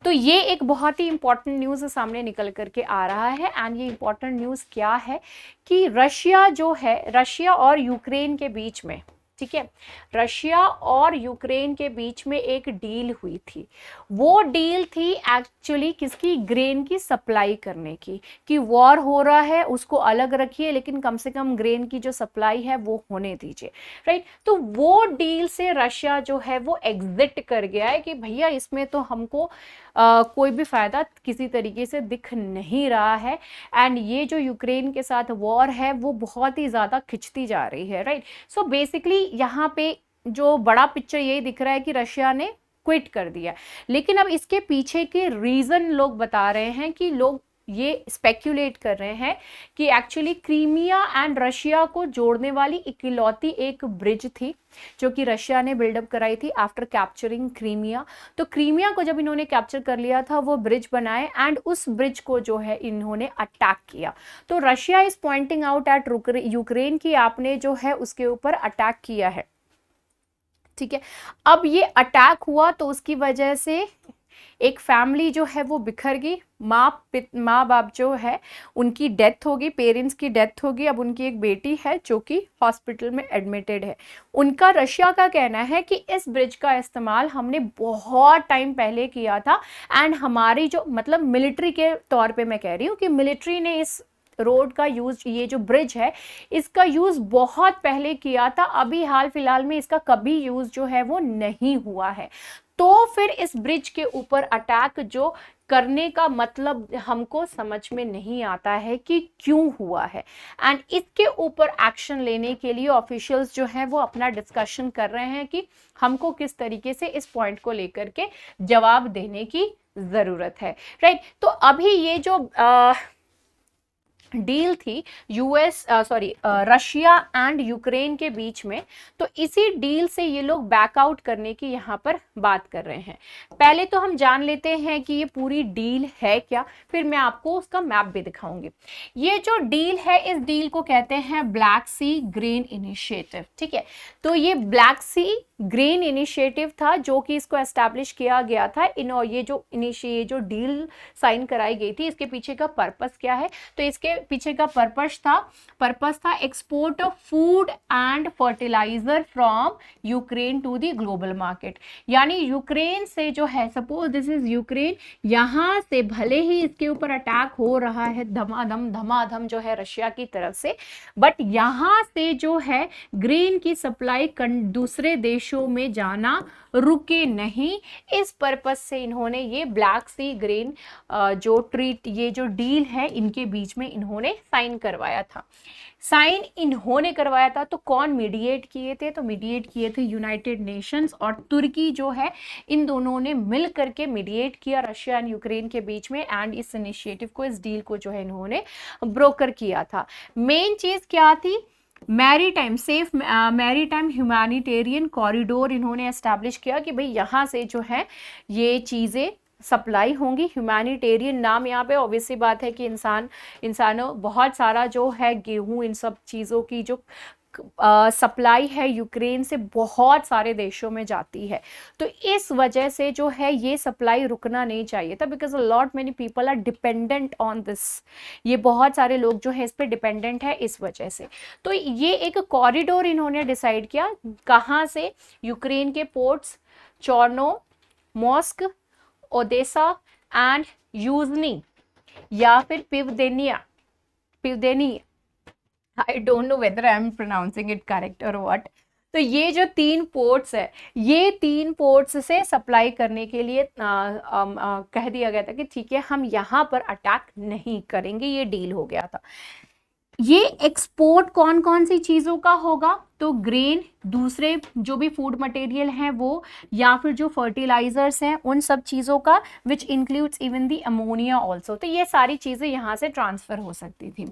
तो ये एक बहुत ही इंपॉर्टेंट न्यूज़ सामने निकल करके आ रहा है एंड ये इंपॉर्टेंट न्यूज़ क्या है कि रशिया जो है, रशिया और यूक्रेन के बीच में, ठीक है, रशिया और यूक्रेन के बीच में एक डील हुई थी। वो डील थी एक्चुअली किसकी, ग्रेन की सप्लाई करने की, कि वॉर हो रहा है उसको अलग रखिए लेकिन कम से कम ग्रेन की जो सप्लाई है वो होने दीजिए, राइट। तो वो डील से रशिया जो है वो एग्जिट कर गया है कि भैया इसमें तो हमको कोई भी फायदा किसी तरीके से दिख नहीं रहा है एंड ये जो यूक्रेन के साथ वॉर है वो बहुत ही ज़्यादा खिंचती जा रही है, राइट। सो बेसिकली यहाँ पे जो बड़ा पिक्चर यही दिख रहा है कि रशिया ने क्विट कर दिया, लेकिन अब इसके पीछे के रीज़न लोग बता रहे हैं कि लोग ये स्पेक्यूलेट कर रहे हैं कि एक्चुअली क्रीमिया एंड रशिया को जोड़ने वाली इकलौती एक ब्रिज थी जो कि रशिया ने बिल्डअप कराई थी आफ्टर कैप्चरिंग क्रीमिया। तो क्रीमिया को जब इन्होंने कैप्चर कर लिया था वो ब्रिज बनाए एंड उस ब्रिज को जो है इन्होंने अटैक किया। तो Russia is pointing out at Ukraine की आपने जो है उसके ऊपर अटैक किया है, ठीक है। अब ये अटैक हुआ तो उसकी वजह से एक फैमिली जो है वो बिखर गई, माँ बाप जो है उनकी डेथ होगी, पेरेंट्स की डेथ होगी। अब उनकी एक बेटी है जो कि हॉस्पिटल में एडमिटेड है। उनका, रशिया का कहना है कि इस ब्रिज का इस्तेमाल हमने बहुत टाइम पहले किया था एंड हमारी जो, मतलब मिलिट्री के तौर पे मैं कह रही हूँ कि मिलिट्री ने इस रोड का यूज, ये जो ब्रिज है इसका यूज बहुत पहले किया था, अभी हाल फिलहाल में इसका कभी यूज जो है वो नहीं हुआ है। तो फिर इस ब्रिज के ऊपर अटैक जो करने का मतलब हमको समझ में नहीं आता है कि क्यों हुआ है एंड इसके ऊपर एक्शन लेने के लिए ऑफिशियल्स जो हैं वो अपना डिस्कशन कर रहे हैं कि हमको किस तरीके से इस पॉइंट को लेकर के जवाब देने की ज़रूरत है, राइट। तो अभी ये जो डील थी रशिया एंड यूक्रेन के बीच में, तो इसी डील से ये लोग बैकआउट करने की यहाँ पर बात कर रहे हैं। पहले तो हम जान लेते हैं कि ये पूरी डील है क्या, फिर मैं आपको उसका मैप भी दिखाऊंगी। ये जो डील है इस डील को कहते हैं ब्लैक सी ग्रेन इनिशिएटिव, ठीक है। तो ये ब्लैक सी ग्रेन इनिशिएटिव था जो कि इसको एस्टैब्लिश किया गया था। ये जो डील साइन कराई गई थी इसके पीछे का पर्पस क्या है, तो इसके पीछे का पर्पस था export of food and fertilizer from Ukraine to the global market. यानी यूक्रेन से जो है, सपोज दिस इज यूक्रेन, यहाँ से भले ही इसके ऊपर अटैक हो रहा है धमाधम जो है रशिया की तरफ से, बट यहाँ से जो है ग्रेन की सप्लाई दूसरे देशों में जाना रुके नहीं। इस पर्पस से इन्होंने ये ब्लैक सी ग्रेन ये जो डील है इनके बीच में इन्होंने साइन करवाया था। तो कौन मीडिएट किए थे, तो मीडिएट किए थे यूनाइटेड नेशंस और तुर्की जो है, इन दोनों ने मिल करके मीडिएट किया रशिया एंड यूक्रेन के बीच में एंड इस इनिशिएटिव को, इस डील को जो है इन्होंने ब्रोकर किया था। मेन चीज क्या थी, maritime safe maritime humanitarian corridor इन्होंने एस्टैब्लिश किया कि भाई यहाँ से जो है ये चीज़ें सप्लाई होंगी। ह्यूमैनिटेरियन नाम यहाँ पे ऑब्वियसली बात है कि इंसानों बहुत सारा जो है गेहूं इन सब चीज़ों की जो सप्लाई है यूक्रेन से बहुत सारे देशों में जाती है, तो इस वजह से जो है ये सप्लाई रुकना नहीं चाहिए था, because lot many people are dependent on this. ये बहुत सारे लोग जो है इस पे डिपेंडेंट है इस वजह से। तो ये एक कॉरिडोर इन्होंने डिसाइड किया, कहाँ से, यूक्रेन के ports Chornomorsk, Odesa and Yuzhny या फिर Pivdennyi, I don't know whether I am pronouncing it correct और व्हाट। तो ये जो 3 पोर्ट्स है, ये 3 पोर्ट्स से सप्लाई करने के लिए कह दिया गया था कि ठीक है हम यहाँ पर अटैक नहीं करेंगे, ये डील हो गया था। ये एक्सपोर्ट कौन कौन सी चीज़ों का होगा, तो ग्रेन, दूसरे जो भी फूड मटेरियल हैं वो, या फिर जो फर्टिलाइजर्स हैं उन सब चीज़ों का, which includes even the ammonia also. तो ये सारी चीज़ें यहाँ से ट्रांसफ़र हो सकती थी।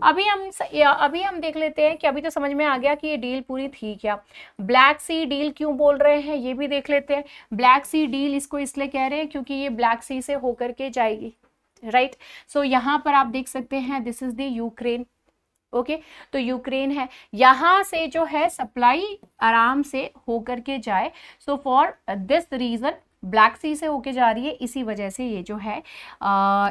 अभी हम देख लेते हैं कि अभी तो समझ में आ गया कि ये डील पूरी थी क्या। ब्लैक सी डील क्यों बोल रहे हैं ये भी देख लेते हैं। ब्लैक सी डील इसको इसलिए कह रहे हैं क्योंकि ये ब्लैक सी से होकर के जाएगी, राइट। सो यहाँ पर आप देख सकते हैं this is the Ukraine, okay तो यूक्रेन है, यहां से जो है सप्लाई आराम से होकर के जाए। So for this reason Black Sea से होके जा रही है, इसी वजह से ये जो है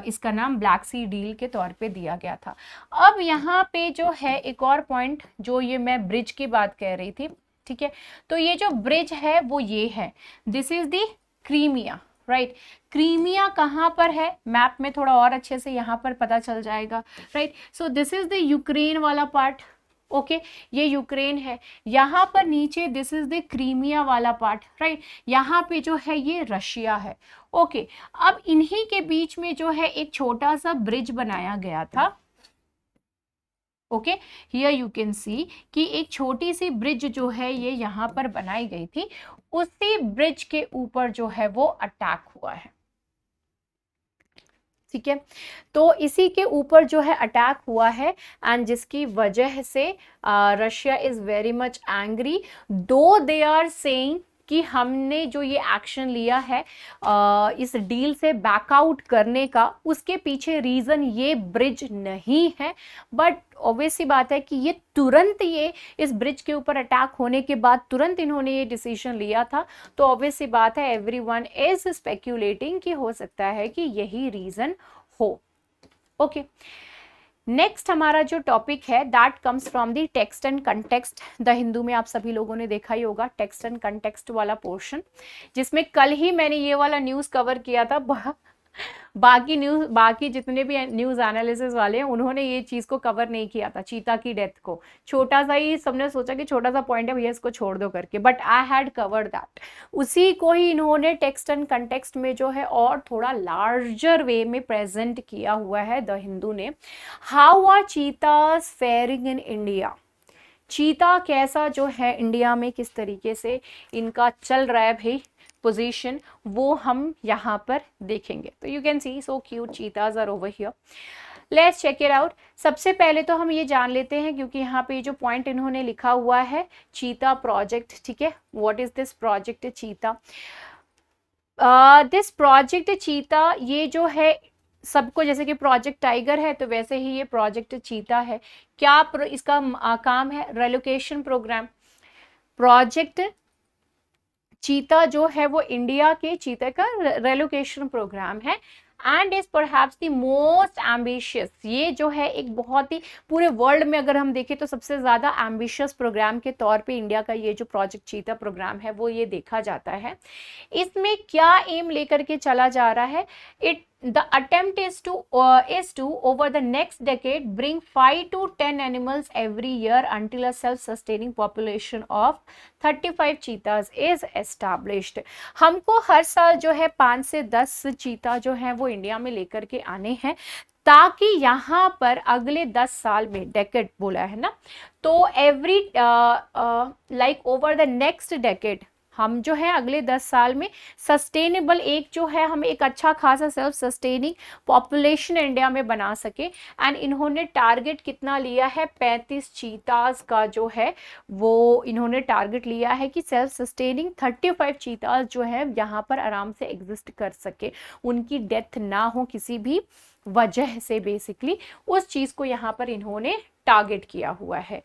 इसका नाम ब्लैक सी डील के तौर पे दिया गया था। अब यहाँ पे जो है एक और पॉइंट, जो ये मैं ब्रिज की बात कह रही थी, ठीक है, तो ये जो ब्रिज है वो ये है, this is the Crimea, right. Crimea कहाँ पर है, मैप में थोड़ा और अच्छे से यहाँ पर पता चल जाएगा, right. So this is the Ukraine वाला पार्ट, ओके ये यूक्रेन है। यहाँ पर नीचे दिस इज द क्रीमिया वाला पार्ट, राइट। यहाँ पे जो है ये रशिया है, ओके। अब इन्हीं के बीच में जो है एक छोटा सा ब्रिज बनाया गया था, ओके हियर यू कैन सी कि एक छोटी सी ब्रिज जो है ये यहाँ पर बनाई गई थी, उसी ब्रिज के ऊपर जो है वो अटैक हुआ है, ठीक है। तो इसी के ऊपर जो है अटैक हुआ है, एंड जिसकी वजह से Russia is very much angry, दो दे आर सेइंग कि हमने जो ये एक्शन लिया है इस डील से बैकआउट करने का, उसके पीछे रीज़न ये ब्रिज नहीं है, बट ऑब्वियसली बात है कि ये तुरंत ये इस ब्रिज के ऊपर अटैक होने के बाद तुरंत इन्होंने ये डिसीजन लिया था। तो ऑब्वियसली बात है एवरीवन इज स्पेक्यूलेटिंग कि हो सकता है कि यही रीज़न हो, ओके। नेक्स्ट हमारा जो टॉपिक है that comes from the text and context. The Hindu में आप सभी लोगों ने देखा ही होगा टेक्स्ट एंड कंटेक्स्ट वाला पोर्शन, जिसमें कल ही मैंने ये वाला न्यूज़ कवर किया था। बाकी जितने भी न्यूज़ एनालिसिस वाले हैं उन्होंने ये चीज़ को कवर नहीं किया था, चीता की डेथ को। छोटा सा ही सबने सोचा कि छोटा सा पॉइंट है भैया इसको छोड़ दो करके, but I had covered that. उसी को ही इन्होंने टेक्स्ट एंड कंटेक्स्ट में जो है और थोड़ा लार्जर वे में प्रेजेंट किया हुआ है द हिंदू ने। How are cheetahs faring in India, cheetah कैसा जो है इंडिया में किस तरीके से इनका चल रहा है भाई पोजीशन, वो हम यहाँ पर देखेंगे। तो you can see so cute cheetahs are over here, let's check it out. सबसे पहले तो हम ये जान लेते हैं, क्योंकि यहाँ पे जो पॉइंट इन्होंने लिखा हुआ है चीता प्रोजेक्ट, ठीक है, व्हाट इज दिस प्रोजेक्ट चीता। दिस प्रोजेक्ट चीता ये जो है सबको, जैसे कि प्रोजेक्ट टाइगर है तो वैसे ही ये प्रोजेक्ट चीता है। क्या इसका काम है, रेलोकेशन प्रोग्राम। प्रोजेक्ट चीता जो है वो इंडिया के चीते का रेलोकेशन प्रोग्राम है, and is perhaps the most ambitious. ये जो है एक बहुत ही, पूरे वर्ल्ड में अगर हम देखें तो सबसे ज़्यादा एम्बिशियस प्रोग्राम के तौर पे इंडिया का ये जो प्रोजेक्ट चीता प्रोग्राम है वो ये देखा जाता है। इसमें क्या एम लेकर के चला जा रहा है, the attempt is to over the next decade bring 5 to 10 animals every year until a self-sustaining population of 35 cheetahs is established। हमको हर साल जो है 5 से 10 चीता जो है वो इंडिया में लेकर के आने हैं, ताकि यहाँ पर अगले 10 साल में, डेकेड बोला है ना, तो every like over the next decade हम जो है अगले 10 साल में सस्टेनेबल एक जो है हम एक अच्छा खासा सेल्फ सस्टेनिंग पॉपुलेशन इंडिया में बना सके। एंड इन्होंने टारगेट कितना लिया है, 35 चीताज का जो है वो इन्होंने टारगेट लिया है कि सेल्फ सस्टेनिंग 35 चीताज जो है यहाँ पर आराम से एग्जिस्ट कर सके, उनकी डेथ ना हो किसी भी वजह से, बेसिकली उस चीज को यहाँ पर इन्होंने टारगेट किया हुआ है।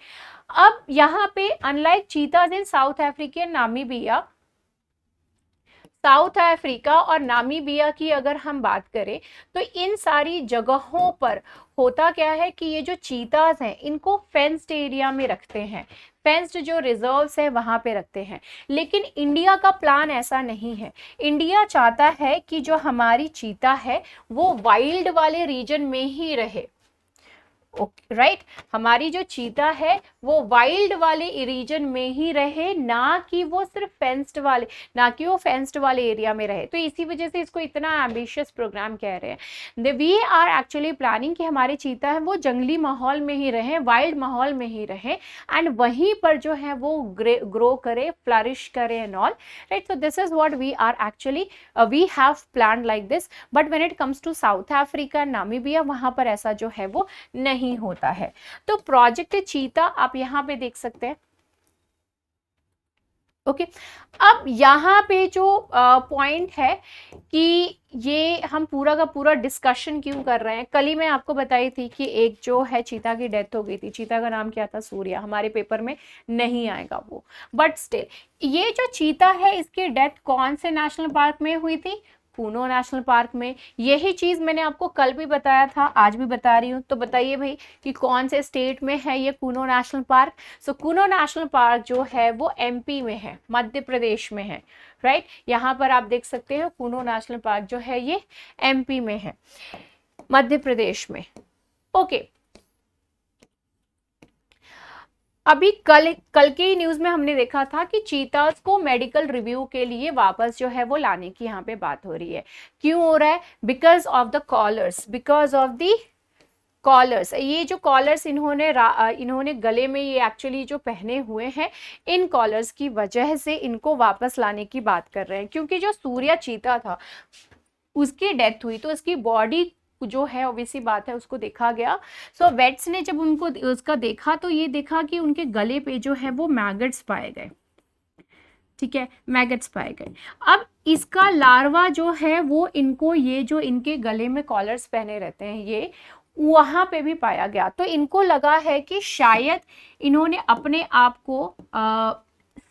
अब यहाँ पे unlike cheetahs in South Africa, Namibia, South Africa और नामीबिया की अगर हम बात करें तो इन सारी जगहों पर होता क्या है कि ये जो चीताज हैं इनको फेंस्ड एरिया में रखते हैं, फेंस्ड जो रिजर्व्स है वहां पे रखते हैं। लेकिन इंडिया का प्लान ऐसा नहीं है। इंडिया चाहता है कि जो हमारी चीता है वो वाइल्ड वाले रीजन में ही रहे, राइट हमारी जो चीता है वो वाइल्ड वाले रीजन में ही रहे, ना कि वो सिर्फ फेंस्ड वाले, ना कि वो फेंस्ड वाले एरिया में रहे। तो इसी वजह से इसको इतना एम्बिशियस प्रोग्राम कह रहे हैं। वी आर एक्चुअली प्लानिंग कि हमारी चीता है वो जंगली माहौल में ही रहे, वाइल्ड माहौल में ही रहे एंड वहीं पर जो है वो ग्रो करे, फ्लरिश करे and all, right. So this is what we are actually we have plan like this. But when it comes to South Africa, Namibia, वहां पर ऐसा जो है वो नहीं होता है। तो प्रोजेक्ट चीता आप यहां पे देख सकते हैं। ओके अब यहाँ पे जो पॉइंट है कि ये हम पूरा का पूरा डिस्कशन क्यों कर रहे हैं, कल ही मैं आपको बताई थी कि एक जो है चीता की डेथ हो गई थी, चीता का नाम क्या था, सूर्या, हमारे पेपर में नहीं आएगा वो, बट स्टिल ये जो चीता है इसकी डेथ कौन से नेशनल पार्क में हुई थी, कूनो नेशनल पार्क में। यही चीज मैंने आपको कल भी बताया था, आज भी बता रही हूँ। तो बताइए भाई कि कौन से स्टेट में है ये कूनो नेशनल पार्क। सो कूनो नेशनल पार्क जो है वो एमपी में है, मध्य प्रदेश में है, राइट। यहाँ पर आप देख सकते हो कूनो नेशनल पार्क जो है ये एमपी में है, मध्य प्रदेश में। ओके अभी कल के ही न्यूज में हमने देखा था कि चीतास को मेडिकल रिव्यू के लिए वापस जो है वो लाने की यहाँ पे बात हो रही है। क्यों हो रहा है, because of the collars, because of the collars. ये जो कॉलर्स इन्होंने गले में ये एक्चुअली जो पहने हुए हैं, इन कॉलर्स की वजह से इनको वापस लाने की बात कर रहे हैं। क्योंकि जो सूर्या चीता था उसकी डेथ हुई तो उसकी बॉडी जो है ऑब्वियसली बात है उसको देखा गया। सो वेट्स ने जब उनको उसका देखा तो ये देखा कि उनके गले पे जो है वो मैगट्स पाए गए, ठीक है, मैगट्स पाए गए। अब इसका लार्वा जो है वो इनको ये जो इनके गले में कॉलर्स पहने रहते हैं ये वहां पे भी पाया गया। तो इनको लगा है कि शायद इन्होंने अपने आप को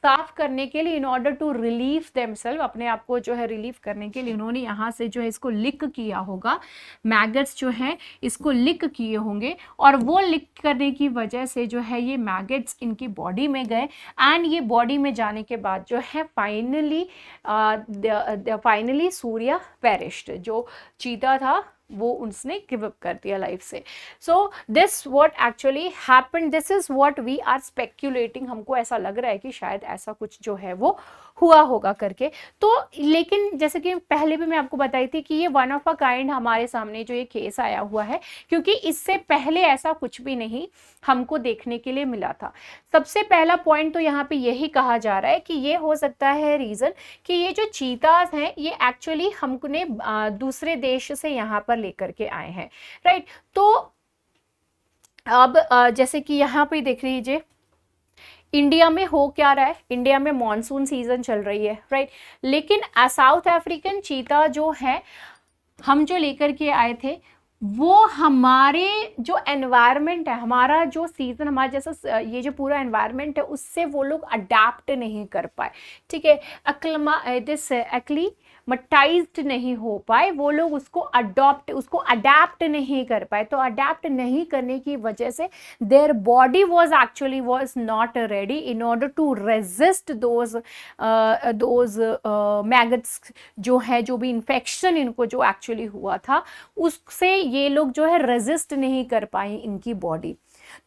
साफ करने के लिए, in order to relieve themselves, अपने आप को जो है रिलीव करने के लिए इन्होंने यहाँ से जो है इसको लिक किया होगा, मैगट्स जो है इसको लिक किए होंगे और वो लिक करने की वजह से जो है ये मैगट्स इनकी बॉडी में गए एंड ये बॉडी में जाने के बाद जो है फाइनली सूर्या पेरिश्ड, जो चीता था वो उसने गिव अप कर दिया लाइफ से। So this what actually happened, this is what we are speculating. हमको ऐसा लग रहा है कि शायद ऐसा कुछ जो है वो हुआ होगा करके। तो लेकिन जैसे कि पहले भी मैं आपको बताई थी कि ये वन ऑफ अ काइंड हमारे सामने जो ये केस आया हुआ है, क्योंकि इससे पहले ऐसा कुछ भी नहीं हमको देखने के लिए मिला था। सबसे पहला पॉइंट तो यहाँ पे यही कहा जा रहा है कि ये हो सकता है रीजन कि ये जो चीताज हैं ये एक्चुअली हमने दूसरे देश से यहाँ पर लेकर के आए हैं, राइट। तो अब जैसे कि यहाँ पे देख लीजिए इंडिया में हो क्या रहा है, इंडिया में मॉनसून सीजन चल रही है, राइट। लेकिन साउथ अफ्रीकन चीता जो है हम जो लेकर के आए थे वो हमारे जो एनवायरनमेंट है, हमारा जो सीजन, हमारा जैसा ये जो पूरा एनवायरनमेंट है उससे वो लोग अडेप्ट नहीं कर पाए, ठीक है, एक्लीमेटाइज्ड नहीं हो पाए, वो लोग उसको अडेप्ट नहीं कर पाए। तो अडेप्ट नहीं करने की वजह से their body was not ready in order to resist those maggots जो है, जो भी इन्फेक्शन इनको जो एक्चुअली हुआ था उससे ये लोग जो है रेजिस्ट नहीं कर पाई इनकी बॉडी।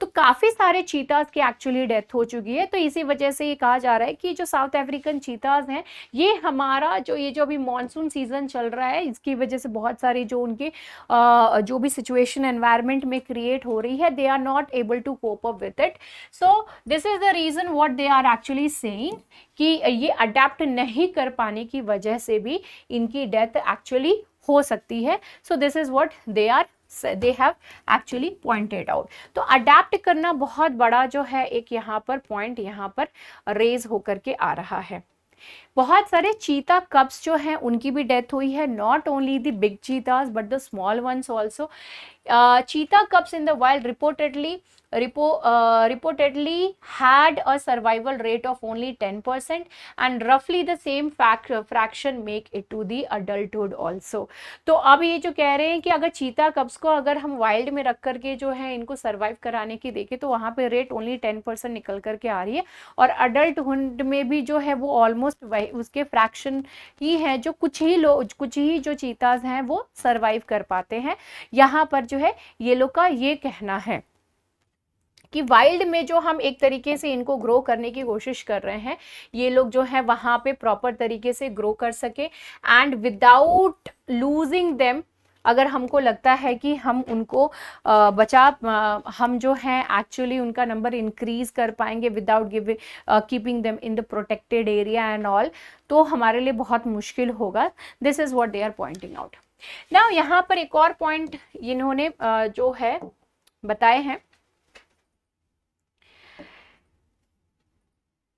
तो काफी सारे चीताज की एक्चुअली डेथ हो चुकी है। तो इसी वजह से ये कहा जा रहा है कि जो साउथ अफ्रीकन चीताज हैं ये हमारा ये जो अभी मॉनसून सीजन चल रहा है इसकी वजह से बहुत सारी जो उनके जो भी सिचुएशन एनवायरनमेंट में क्रिएट हो रही है, they are not able to cope up with it. So this is the reason what they are actually saying कि ये अडेप्ट नहीं कर पाने की वजह से भी इनकी डेथ एक्चुअली हो सकती है। So this is what they have actually pointed out. तो अडेप्ट करना बहुत बड़ा जो है एक यहाँ पर पॉइंट यहाँ पर रेज होकर के आ रहा है। बहुत सारे चीता कब्स जो हैं उनकी भी डेथ हुई है, not only the big चीताज but the small once also. चीता cubs in the wild reportedly had a survival rate of only 10% and roughly the same fraction make it to the adulthood also। तो अब ये जो कह रहे हैं कि अगर चीता कब्स को अगर हम वाइल्ड में रख करके जो है इनको सर्वाइव कराने की देखें तो वहाँ पे रेट ओनली 10% निकल करके आ रही है, और अडल्टहुड में भी जो है वो ऑलमोस्ट उसके फ्रैक्शन ही है, जो कुछ ही जो चीताज हैं वो सर्वाइव कर पाते हैं। यहाँ पर जो है ये लोग का ये कहना है कि वाइल्ड में जो हम एक तरीके से इनको ग्रो करने की कोशिश कर रहे हैं, ये लोग जो है वहाँ पे प्रॉपर तरीके से ग्रो कर सके एंड विदाउट लूजिंग देम। अगर हमको लगता है कि हम उनको हम जो है एक्चुअली उनका नंबर इंक्रीज कर पाएंगे without keeping them in the protected area and all, तो हमारे लिए बहुत मुश्किल होगा। This is what they are pointing out. Now यहाँ पर एक और पॉइंट इन्होंने जो है बताए हैं,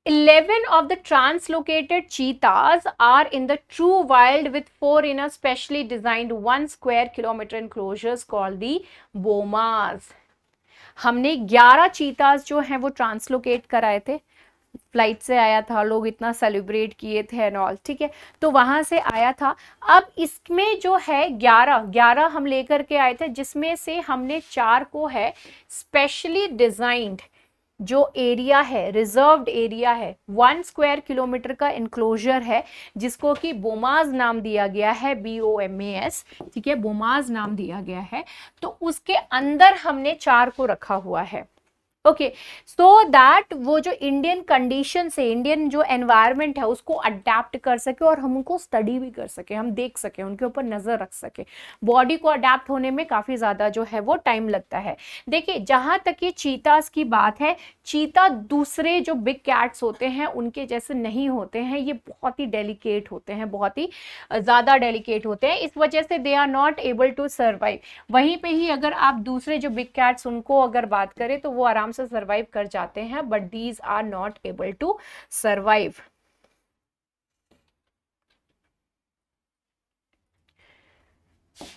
11 of the translocated cheetahs are in the true wild with 4 in a specially designed 1 square kilometer enclosures called the bomas। हमने 11 चीताज जो हैं वो ट्रांसलोकेट कराए थे, फ्लाइट से आया था, लोग इतना सेलिब्रेट किए थे एंड ऑल, ठीक है, तो वहां से आया था। अब इसमें जो है 11 हम लेकर के आए थे, जिसमें से हमने 4 को है स्पेशली डिजाइंड जो एरिया है, रिजर्व्ड एरिया है, 1 स्क्वायर किलोमीटर का इंक्लोजर है, जिसको कि बोमाज नाम दिया गया है, BOMAS, ठीक है, बोमाज नाम दिया गया है। तो उसके अंदर हमने 4 को रखा हुआ है। ओके, सो दैट वो जो इंडियन कंडीशन से, इंडियन जो एनवायरनमेंट है उसको अडेप्ट कर सके और हम उनको स्टडी भी कर सके, हम देख सके, उनके ऊपर नजर रख सके। बॉडी को अडेप्ट होने में काफी ज्यादा जो है वो टाइम लगता है। देखिए, जहां तक ये चीतास की बात है, चीता दूसरे जो बिग कैट्स होते हैं उनके जैसे नहीं होते हैं, ये बहुत ही डेलिकेट होते हैं, बहुत ही ज्यादा डेलिकेट होते हैं, इस वजह से they are not able to survive. वहीं पे ही अगर आप दूसरे जो बिग कैट्स उनको अगर बात करें तो वो आराम से सर्वाइव कर जाते हैं, but these are not able to survive.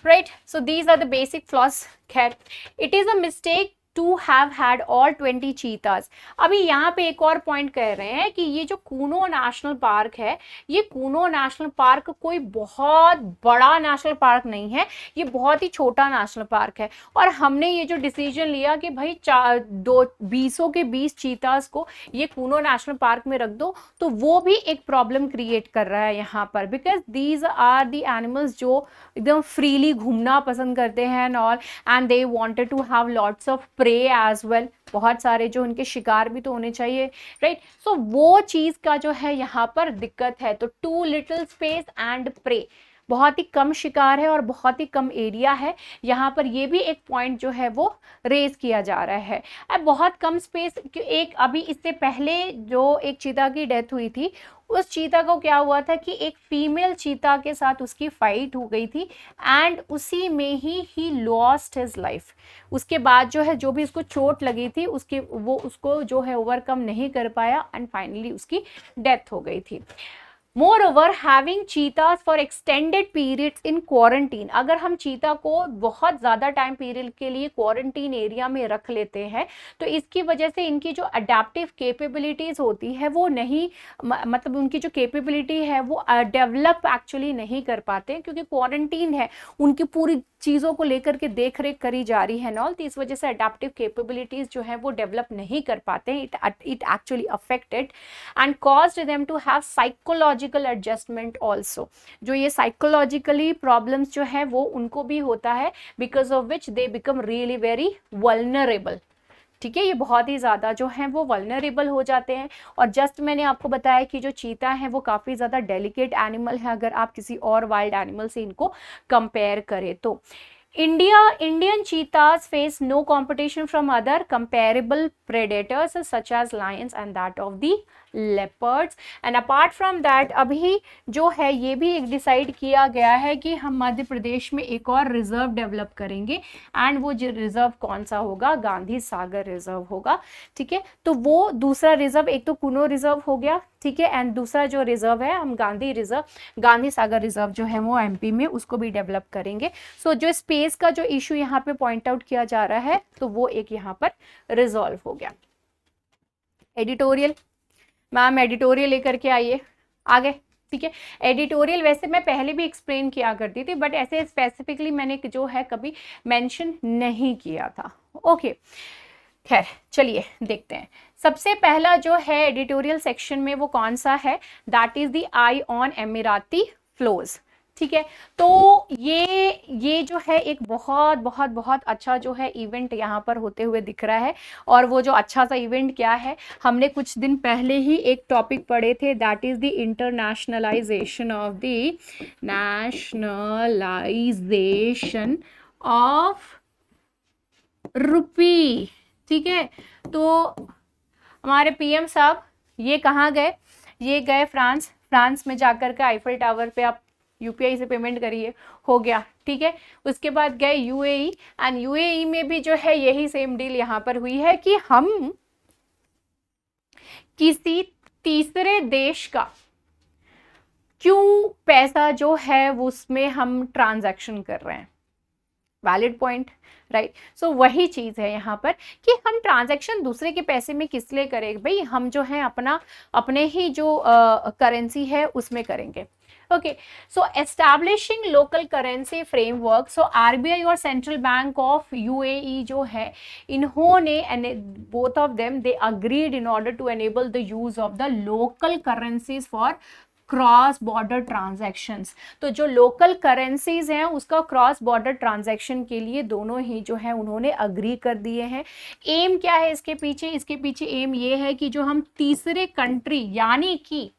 Right, so these are the basic flaws. खैर, it is a mistake to have had all 20 cheetahs। अभी यहाँ पे एक और पॉइंट कह रहे हैं कि ये जो कूनो नेशनल पार्क है, ये कूनो नेशनल पार्क कोई बहुत बड़ा नेशनल पार्क नहीं है, ये बहुत ही छोटा नेशनल पार्क है। और हमने ये जो डिसीजन लिया कि भाई 20 के 20 चीतास को ये कूनो नेशनल पार्क में रख दो, तो वो भी एक प्रॉब्लम क्रिएट कर रहा है यहाँ पर, because these are the animals जो एकदम फ्रीली घूमना पसंद करते हैं and all, and they wanted to have lots of prey as well, बहुत सारे जो उनके शिकार भी तो होने चाहिए, राइट। सो वो चीज का जो है यहाँ पर दिक्कत है। तो too little space and prey, बहुत ही कम शिकार है और बहुत ही कम एरिया है, यहाँ पर ये भी एक पॉइंट जो है वो रेज किया जा रहा है। अब बहुत कम स्पेस, एक अभी इससे पहले जो एक चीता की डेथ हुई थी, उस चीता को क्या हुआ था कि एक फीमेल चीता के साथ उसकी फाइट हो गई थी एंड उसी में ही लॉस्ट हिज लाइफ। उसके बाद जो है जो भी उसको चोट लगी थी उसको जो है ओवरकम नहीं कर पाया एंड फाइनली उसकी डेथ हो गई थी। Moreover, having cheetahs for extended periods in quarantine, अगर हम चीता को बहुत ज़्यादा टाइम पीरियड के लिए क्वारंटीन एरिया में रख लेते हैं तो इसकी वजह से इनकी जो अडेप्टिव कैपेबिलिटीज़ होती है वो नहीं, मतलब उनकी जो कैपेबिलिटी है वो डेवलप एक्चुअली नहीं कर पाते, क्योंकि क्वारंटीन है, उनकी पूरी चीज़ों को लेकर के देख रेख करी जा रही है नॉल, तो इस वजह से अडेप्टिव कैपेबिलिटीज़ जो है वो डेवलप नहीं कर पाते हैं। It actually affected and caused them to have psychological adjustment also. जो ये साइकोलॉजिकली प्रॉब्लम्स जो है वो उनको भी होता है, because of which they become really very vulnerable. ठीक है, ये बहुत ही ज़्यादा जो है वो वल्नरेबल हो जाते हैं। और जस्ट मैंने आपको बताया कि जो चीता है वो काफ़ी ज़्यादा डेलिकेट एनिमल है अगर आप किसी और वाइल्ड एनिमल से इनको कंपेयर करें तो। Indian cheetahs face no competition from other comparable predators such as lions and that of the leopards. And apart from that, अभी जो है ये भी एक डिसाइड किया गया है कि हम मध्य प्रदेश में एक और रिजर्व डेवलप करेंगे, एंड वो जो रिजर्व कौन सा होगा, गांधी सागर रिजर्व होगा। ठीक है, तो वो दूसरा रिजर्व, एक तो कुनो रिजर्व हो गया, ठीक है, एंड दूसरा जो रिजर्व है हम गांधी सागर रिजर्व जो है वो एमपी में, उसको भी डेवलप करेंगे। सो जो स्पेस का जो इशू यहाँ पे पॉइंट आउट किया जा रहा है तो वो एक यहाँ पर रिजॉल्व हो गया। एडिटोरियल, मैम एडिटोरियल लेकर के आइए आगे। ठीक है, एडिटोरियल वैसे मैं पहले भी एक्सप्लेन किया करती थी, बट ऐसे स्पेसिफिकली मैंने जो है कभी मेंशन नहीं किया था। ओके, खैर चलिए देखते हैं। सबसे पहला जो है एडिटोरियल सेक्शन में वो कौन सा है, that is the eye on Emirati flows. ठीक है, तो ये जो है एक बहुत बहुत बहुत अच्छा जो है इवेंट यहाँ पर होते हुए दिख रहा है। और वो जो अच्छा सा इवेंट क्या है, हमने कुछ दिन पहले ही एक टॉपिक पढ़े थे, that is the internationalisation of rupee. ठीक है, तो हमारे पीएम साहब ये कहाँ गए, ये गए फ्रांस में जाकर के आईफल टावर पे आप यूपीआई से पेमेंट करिए, हो गया। ठीक है, उसके बाद गए यूएई, एंड यूएई में भी जो है यही सेम डील यहाँ पर हुई है कि हम किसी तीसरे देश का क्यों पैसा जो है वो उसमें हम ट्रांजैक्शन कर रहे हैं, वैलिड पॉइंट, राइट। सो वही चीज है यहाँ पर कि हम ट्रांजैक्शन दूसरे के पैसे में किस लिए करें भाई, हम जो है अपने ही जो करेंसी है उसमें करेंगे। Okay, so establishing local currency framework, so RBI और सेंट्रल बैंक ऑफ यूएई जो है इन्होंने both of them they agreed in order to enable the use of the local currencies for cross border transactions. तो जो local currencies हैं उसका cross border transaction के लिए दोनों ही जो है उन्होंने अग्री कर दिए हैं। एम क्या है इसके पीछे एम ये है कि जो हम तीसरे कंट्री, यानी कि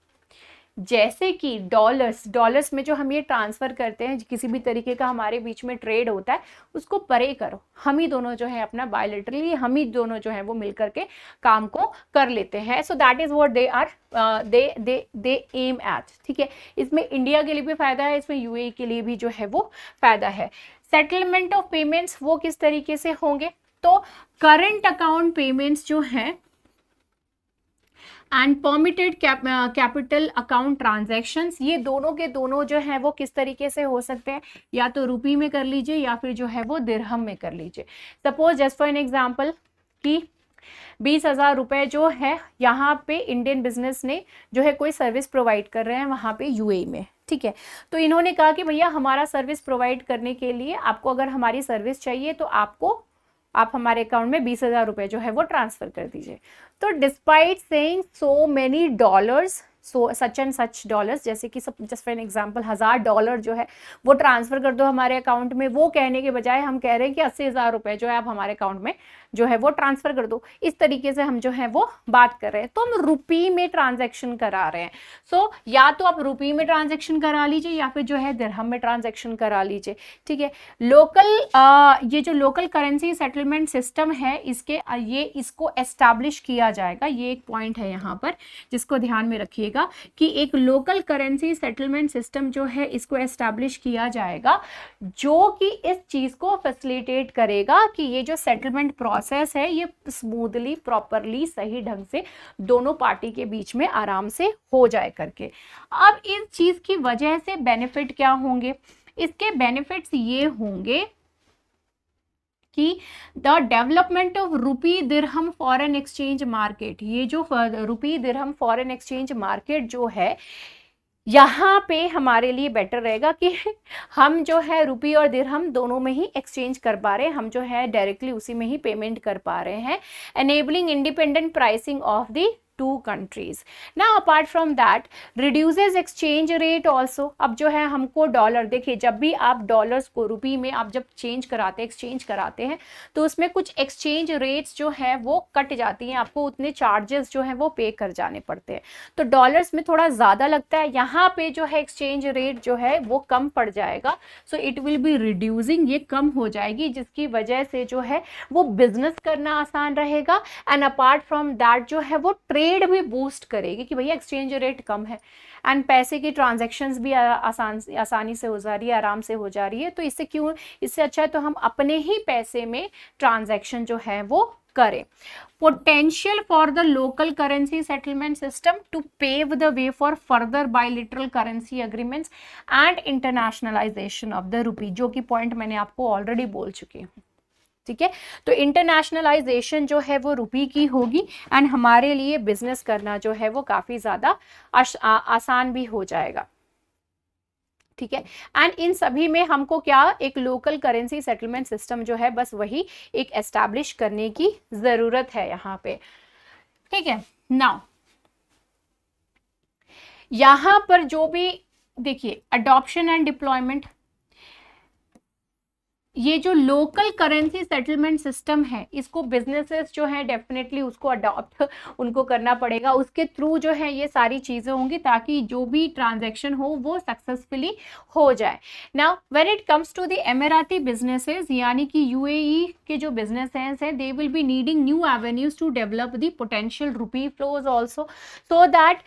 जैसे कि डॉलर्स में जो हम ये ट्रांसफर करते हैं, किसी भी तरीके का हमारे बीच में ट्रेड होता है, उसको परे करो, हम ही दोनों जो है अपना बायलैटरली हम ही दोनों जो है वो मिल करके काम को कर लेते हैं। So that is what they aim at. ठीक है, इसमें इंडिया के लिए भी फायदा है, इसमें यूएई के लिए भी जो है वो फायदा है। सेटलमेंट ऑफ पेमेंट्स वो किस तरीके से होंगे, तो करंट अकाउंट पेमेंट्स जो है and permitted capital account transactions, ये दोनों के दोनों जो है वो किस तरीके से हो सकते हैं, या तो रुपी में कर लीजिए या फिर जो है वो दिरहम में कर लीजिए। Suppose just for an example कि 20,000 रुपए जो है यहाँ पे इंडियन बिजनेस ने जो है कोई सर्विस प्रोवाइड कर रहे हैं वहाँ पे यूएई में। ठीक है, तो इन्होंने कहा कि भैया हमारा सर्विस प्रोवाइड करने के लिए आपको अगर हमारी सर्विस चाहिए तो आप हमारे अकाउंट में 20,000 रुपए जो है वो ट्रांसफर कर दीजिए। तो despite saying so many dollars, so such and such dollars, जैसे कि जस्ट फॉर एन एग्जांपल $1,000 जो है वो ट्रांसफर कर दो हमारे अकाउंट में, वो कहने के बजाय हम कह रहे हैं कि 80,000 रुपए जो है आप हमारे अकाउंट में जो है वो ट्रांसफर कर दो। इस तरीके से हम जो है वो बात कर रहे हैं, तो हम रुपी में ट्रांजैक्शन करा रहे हैं। सो या तो आप रुपी में ट्रांजैक्शन करा लीजिए या फिर जो है दिरहम में ट्रांजैक्शन करा लीजिए। ठीक है, ये जो लोकल करेंसी सेटलमेंट सिस्टम है इसको एस्टैब्लिश किया जाएगा। ये एक पॉइंट है यहाँ पर जिसको ध्यान में रखिएगा कि एक लोकल करेंसी सेटलमेंट सिस्टम जो है इसको एस्टैब्लिश किया जाएगा, जो कि इस चीज को फैसिलिटेट करेगा कि ये जो सेटलमेंट प्रोसेस है ये स्मूथली, प्रॉपरली, सही ढंग से दोनों पार्टी के बीच में आराम से हो जाए करके। अब इस चीज की वजह से बेनिफिट क्या होंगे, इसके बेनिफिट्स ये होंगे कि the development of rupee dirham foreign exchange market, ये जो रुपी दिरहम फॉरेन एक्सचेंज मार्केट जो है यहाँ पे हमारे लिए बेटर रहेगा कि हम जो है रुपी और दिरहम दोनों में ही एक्सचेंज कर पा रहे हैं, हम जो है डायरेक्टली उसी में ही पेमेंट कर पा रहे हैं। Enabling independent pricing of the two countries. ना apart from that reduces exchange rate also. अब जो है हमको डॉलर, देखिए जब भी आप डॉलर्स को रुपी में आप जब चेंज कराते हैं, एक्सचेंज कराते हैं, तो उसमें कुछ एक्सचेंज रेट्स जो है वो कट जाती हैं, आपको उतने चार्जेस जो है वो पे कर जाने पड़ते हैं। तो डॉलर्स में थोड़ा ज़्यादा लगता है, यहाँ पे जो है एक्सचेंज रेट जो है वो कम पड़ जाएगा। So it will be reducing, ये कम हो जाएगी, जिसकी वजह से जो है वो बिजनेस करना आसान रहेगा। एंड अपार्ट फ्रॉम दैट जो है वो ट्रेड भी बूस्ट करेगी कि भैया एक्सचेंज रेट कम है एंड पैसे की ट्रांजैक्शंस भी आसानी से हो जा रही है, आराम से हो जा रही है। तो इससे क्यों, इससे अच्छा है तो हम अपने ही पैसे में ट्रांजैक्शन जो है वो करें। Potential for the local currency settlement system to pave the way for further bilateral currency agreements and internationalization of the rupee, जो कि पॉइंट मैंने आपको ऑलरेडी बोल चुकी हूँ। ठीक है, तो इंटरनेशनलाइजेशन जो है वो रुपी की होगी एंड हमारे लिए बिजनेस करना जो है वो काफी ज्यादा आसान भी हो जाएगा। ठीक है, एंड इन सभी में हमको क्या, एक लोकल करेंसी सेटलमेंट सिस्टम जो है बस वही एक एस्टैब्लिश करने की जरूरत है यहाँ पे। ठीक है, नाउ यहाँ पर जो भी देखिए अडॉप्शन एंड डिप्लॉयमेंट, ये जो लोकल करेंसी सेटलमेंट सिस्टम है इसको बिजनेसेस जो है डेफिनेटली उसको अडॉप्ट उनको करना पड़ेगा, उसके थ्रू जो है ये सारी चीजें होंगी ताकि जो भी ट्रांजैक्शन हो वो सक्सेसफुली हो जाए। Now when it comes to the Emirati businesses, यानी कि यूएई के जो बिजनेसेस हैं, they will be needing new avenues to develop the potential rupee flows also, so that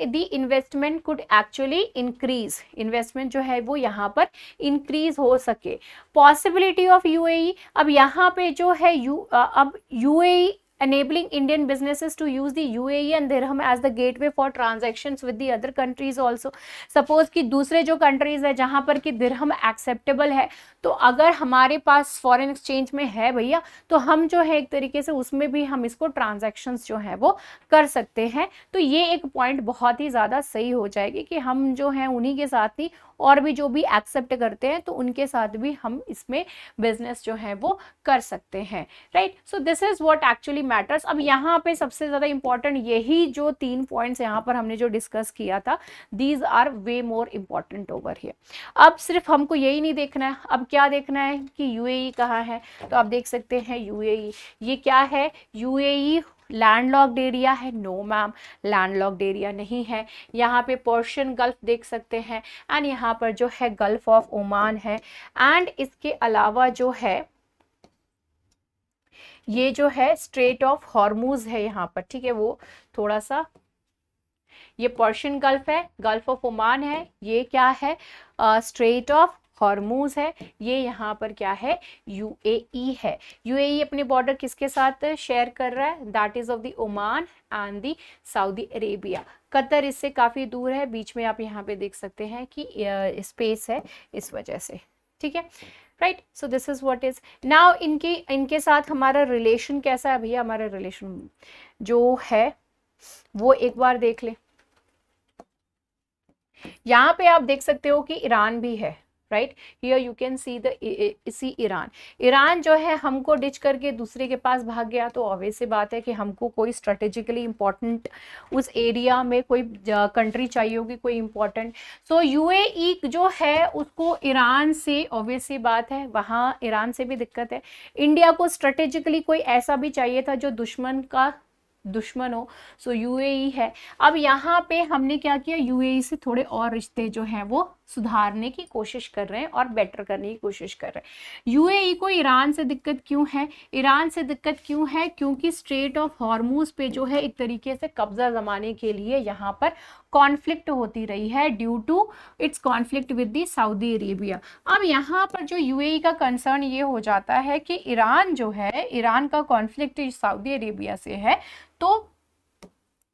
the investment could actually increase, investment जो है वो यहाँ पर इंक्रीज हो सके। पॉसिबिलिटी ऑफ यूएई, अब यहाँ पे जो है अब UAE enabling Indian businesses to use the UAE and dirham as the gateway for transactions with the other countries also। Suppose कि दूसरे जो countries है जहाँ पर कि dirham acceptable है, तो अगर हमारे पास foreign exchange में है भैया, तो हम जो है एक तरीके से उसमें भी हम इसको transactions जो है वो कर सकते हैं। तो ये एक point बहुत ही ज़्यादा सही हो जाएगी कि हम जो है उन्हीं के साथ ही और भी जो भी एक्सेप्ट करते हैं तो उनके साथ भी हम इसमें बिजनेस जो है वो कर सकते हैं। Right, so this is what actually matters. अब यहाँ पे सबसे ज्यादा इंपॉर्टेंट यही जो 3 पॉइंट्स यहाँ पर हमने जो डिस्कस किया था, these are way more important over here. अब सिर्फ हमको यही नहीं देखना है, अब क्या देखना है कि यूएई कहाँ है। तो आप देख सकते हैं यूएई, ये क्या है, यूएई लैंडलॉक्ड एरिया है? नो मैम, लैंडलॉक्ड एरिया नहीं है। यहाँ पे पर्शियन गल्फ देख सकते हैं एंड यहाँ पर जो है गल्फ ऑफ ओमान है एंड इसके अलावा जो है ये जो है स्ट्रेट ऑफ हॉर्मूज है यहाँ पर। ठीक है, वो थोड़ा सा, ये पर्शियन गल्फ है, गल्फ ऑफ ओमान है, ये क्या है स्ट्रेट ऑफ हॉर्मूज है, ये यहाँ पर क्या है यूएई है। यूएई अपने बॉर्डर किसके साथ शेयर कर रहा है, that is of the Oman and the Saudi Arabia. Qatar इससे काफी दूर है, बीच में आप यहाँ पे देख सकते हैं कि स्पेस है इस वजह से। ठीक है, right, so this is what is now. इनके साथ हमारा रिलेशन कैसा है भैया, हमारा रिलेशन जो है वो एक बार देख ले। यहाँ पे आप देख सकते हो कि ईरान भी है, right, here you can C Iran. Iran जो है हमको डिच करके दूसरे के पास भाग गया, तो ऑब्वियस सी बात है कि हमको कोई स्ट्रेटेजिकली इंपॉर्टेंट उस एरिया में कोई कंट्री चाहिए होगी, कोई इंपॉर्टेंट। सो यूएई जो है उसको ईरान से, ऑब्वियस सी बात है वहाँ ईरान से भी दिक्कत है। इंडिया को स्ट्रेटेजिकली कोई ऐसा भी चाहिए था जो दुश्मन का दुश्मन हो, सो यूएई है। अब यहाँ पे हमने क्या किया, यूएई से थोड़े और रिश्ते जो हैं वो सुधारने की कोशिश कर रहे हैं और बेटर करने की कोशिश कर रहे हैं। यूएई को ईरान से दिक्कत क्यों है, ईरान से दिक्कत क्यों है, क्योंकि स्ट्रेट ऑफ हॉर्मूज पे जो है एक तरीके से कब्जा जमाने के लिए यहाँ पर कॉन्फ्लिक्ट होती रही है due to its conflict with the Saudi Arabia. अब यहाँ पर जो यूएई का कंसर्न ये हो जाता है कि ईरान जो है, ईरान का कॉन्फ्लिक्ट सऊदी अरेबिया से है, तो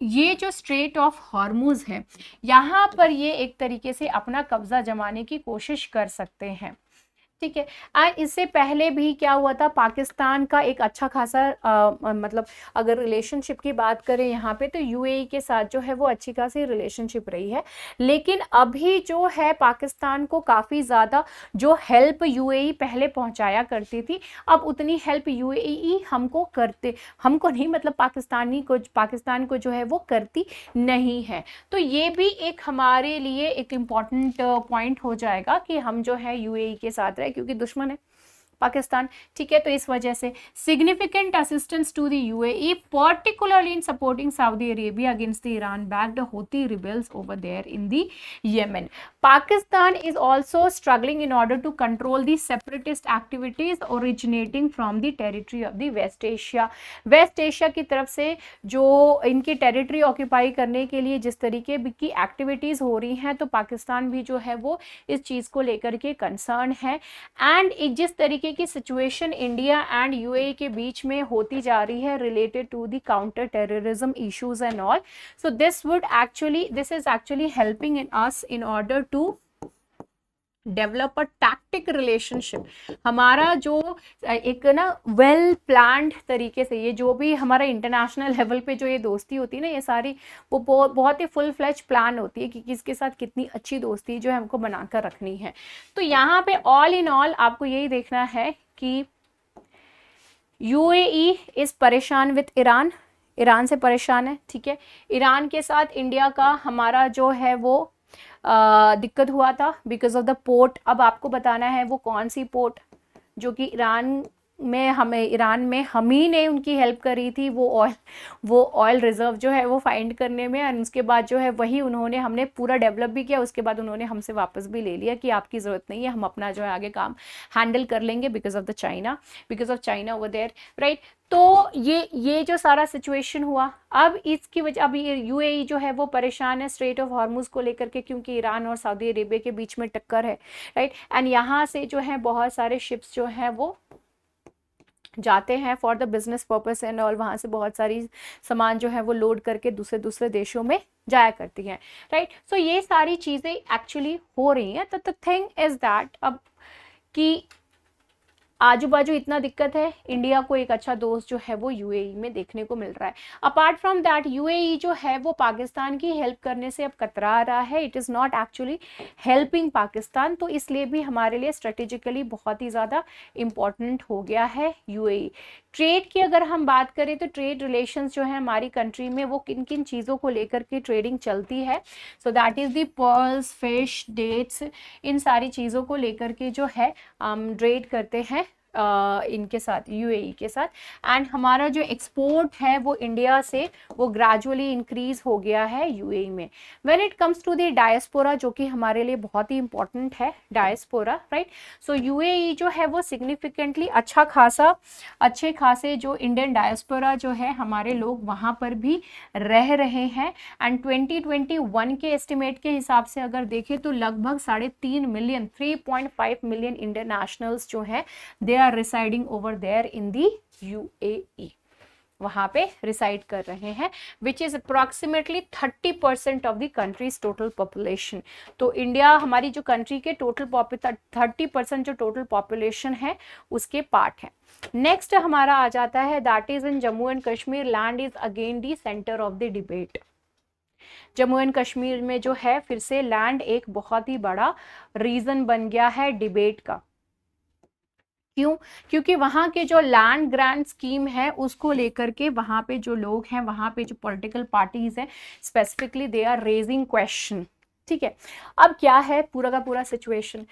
ये जो स्ट्रेट ऑफ हॉर्मूज है यहाँ पर ये एक तरीके से अपना कब्जा जमाने की कोशिश कर सकते हैं। ठीक है। एंड इससे पहले भी क्या हुआ था, पाकिस्तान का एक अच्छा खासा मतलब अगर रिलेशनशिप की बात करें यहाँ पे, तो यूएई के साथ जो है वो अच्छी खासी रिलेशनशिप रही है। लेकिन अभी जो है पाकिस्तान को काफ़ी ज़्यादा जो हेल्प यूएई पहले पहुँचाया करती थी, अब उतनी हेल्प यूएई हमको नहीं, मतलब पाकिस्तान को जो है वो करती नहीं है। तो ये भी एक हमारे लिए एक इम्पॉर्टेंट पॉइंट हो जाएगा कि हम जो है यूएई के साथ रहे, क्योंकि दुश्मन है पाकिस्तान। ठीक है, तो इस वजह से significant assistance to the UAE particularly in supporting Saudi Arabia against the Iran backed Houthi rebels over there in the Yemen. Pakistan is also struggling in order to control the separatist activities originating from the territory of the West Asia. West Asia की तरफ से जो इनकी territory occupy करने के लिए जिस तरीके की एक्टिविटीज हो रही हैं, तो पाकिस्तान भी जो है वो इस चीज़ को लेकर के कंसर्न है। एंड जिस तरीके की सिचुएशन इंडिया एंड यूएई के बीच में होती जा रही है related to the counter terrorism issues and all, so this is actually helping in us in order to develop a tactic relationship. हमारा जो एक ना वेल प्लान्ड तरीके से, ये जो भी हमारा इंटरनेशनल लेवल पे जो ये दोस्ती होती है ना, ये सारी वो बहुत ही फुल फ्लेज प्लान होती है कि किसके साथ कितनी अच्छी दोस्ती जो है हमको बनाकर रखनी है। तो यहाँ पे ऑल इन ऑल आपको यही देखना है कि यूएई इज परेशान विद ईरान से परेशान है। ठीक है, ईरान के साथ इंडिया का हमारा जो है वो दिक्कत हुआ था बिकॉज ऑफ द पोर्ट। अब आपको बताना है वो कौन सी पोर्ट जो कि ईरान में हम ही ने उनकी हेल्प करी थी, वो ऑयल रिजर्व जो है वो फाइंड करने में, और उसके बाद जो है वही हमने पूरा डेवलप भी किया। उसके बाद उन्होंने हमसे वापस भी ले लिया कि आपकी ज़रूरत नहीं है, हम अपना जो है आगे काम हैंडल कर लेंगे because of China over there, right. तो ये जो सारा सिचुएशन हुआ, अब इसकी वजह, अब ये यूएई जो है वो परेशान है स्ट्रेट ऑफ हॉर्मुज को लेकर के, क्योंकि ईरान और सऊदी अरेबिया के बीच में टक्कर है, राइट। एंड यहाँ से जो है बहुत सारे शिप्स जो हैं वो जाते हैं for the business purpose and all, वहाँ से बहुत सारी सामान जो है वो लोड करके दूसरे देशों में जाया करती हैं, राइट। सो ये सारी चीज़ें एक्चुअली हो रही हैं। तो द थिंग इज दैट अब कि आजू बाजू इतना दिक्कत है, इंडिया को एक अच्छा दोस्त जो है वो यूएई में देखने को मिल रहा है। अपार्ट फ्रॉम दैट यूएई जो है वो पाकिस्तान की हेल्प करने से अब कतरा रहा है, it is not actually helping Pakistan. तो इसलिए भी हमारे लिए स्ट्रेटेजिकली बहुत ही ज़्यादा इम्पॉर्टेंट हो गया है यूएई। ट्रेड की अगर हम बात करें तो ट्रेड रिलेशंस जो है हमारी कंट्री में वो किन किन चीज़ों को लेकर के ट्रेडिंग चलती है, so that is the pearls, fish, dates, इन सारी चीज़ों को लेकर के जो है हम ट्रेड करते हैं इनके साथ, यूएई के साथ। एंड हमारा जो एक्सपोर्ट है वो इंडिया से वो ग्रेजुअली इंक्रीज हो गया है यूएई में। When it comes to the diaspora, जो कि हमारे लिए बहुत ही इंपॉर्टेंट है डायस्पोरा, राइट। सो यूएई जो है वो सिग्निफिकेंटली अच्छे खासे जो इंडियन डायस्पोरा जो है हमारे लोग वहाँ पर भी रह रहे हैं। एंड 2021 के एस्टिमेट के हिसाब से अगर देखें तो लगभग 3.5 मिलियन 3.5 मिलियन इंडियन नेशनल्स जो है they are residing over there in the UAE, वहाँ पे रिसाइड कर रहे हैं, which is approximately 30% of the country's total population. तो इंडिया हमारी जो कंट्री के टोटल 30% जो टोटल पॉपुलेशन है उसके पार्ट है। नेक्स्ट हमारा आ जाता है that is in Jammu and Kashmir, land is again the centre of the debate. Jammu and Kashmir में जो है फिर से लैंड एक बहुत ही बड़ा रीजन बन गया है डिबेट का। क्यों? क्योंकि वहाँ के जो लैंड ग्रांट स्कीम है उसको लेकर के वहाँ पे जो लोग हैं, वहाँ पे जो पॉलिटिकल पार्टीज हैं, specifically they are raising question. ठीक है, अब क्या है पूरा का पूरा सिचुएशन।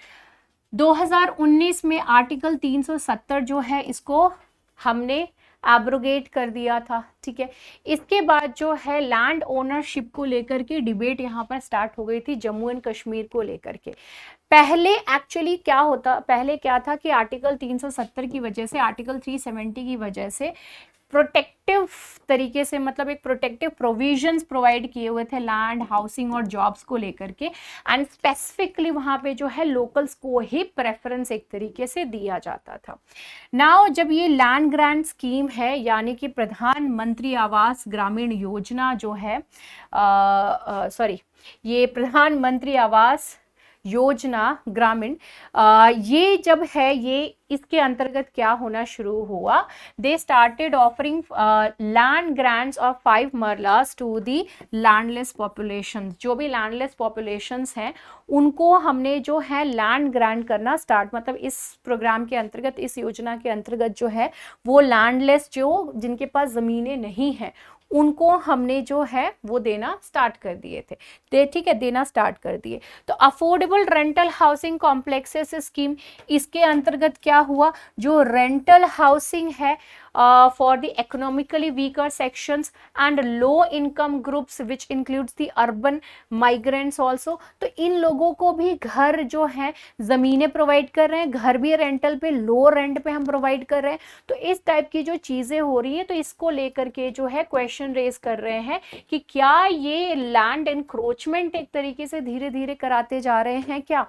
2019 में आर्टिकल 370 जो है इसको हमने एब्रोगेट कर दिया था। ठीक है, इसके बाद जो है लैंड ओनरशिप को लेकर के डिबेट यहाँ पर स्टार्ट हो गई थी जम्मू एंड कश्मीर को लेकर के। पहले एक्चुअली क्या था कि आर्टिकल 370 की वजह से, आर्टिकल 370 की वजह से प्रोटेक्टिव तरीके से, मतलब एक प्रोटेक्टिव प्रोविजंस प्रोवाइड किए हुए थे लैंड, हाउसिंग और जॉब्स को लेकर के। एंड स्पेसिफिकली वहाँ पे जो है लोकल्स को ही प्रेफरेंस एक तरीके से दिया जाता था। नाउ जब ये लैंड ग्रांट स्कीम है, यानी कि प्रधानमंत्री आवास ग्रामीण योजना जो है, ये प्रधानमंत्री आवास योजना ग्रामीण, ये जब है ये इसके अंतर्गत क्या होना शुरू हुआ, they started offering land grants of 5 marlas to the landless population. जो भी लैंडलेस पॉपुलेशंस हैं उनको हमने जो है लैंड ग्रांट करना स्टार्ट, मतलब इस प्रोग्राम के अंतर्गत, इस योजना के अंतर्गत जो है वो लैंडलेस, जो जिनके पास ज़मीनें नहीं हैं उनको हमने जो है वो देना स्टार्ट कर दिए थे, ठीक है, देना स्टार्ट कर दिए। तो affordable rental housing complexes scheme, इसके अंतर्गत क्या हुआ, जो रेंटल हाउसिंग है for the economically weaker sections and low income groups which includes the urban migrants also, तो इन लोगों को भी घर जो है ज़मीनें प्रोवाइड कर रहे हैं, घर भी रेंटल पे, लो रेंट पे हम प्रोवाइड कर रहे हैं। तो इस टाइप की जो चीज़ें हो रही हैं, तो इसको लेकर के जो है क्वेश्चन रेज कर रहे हैं कि क्या ये लैंड एनक्रोचमेंट एक तरीके से धीरे धीरे कराते जा रहे हैं क्या,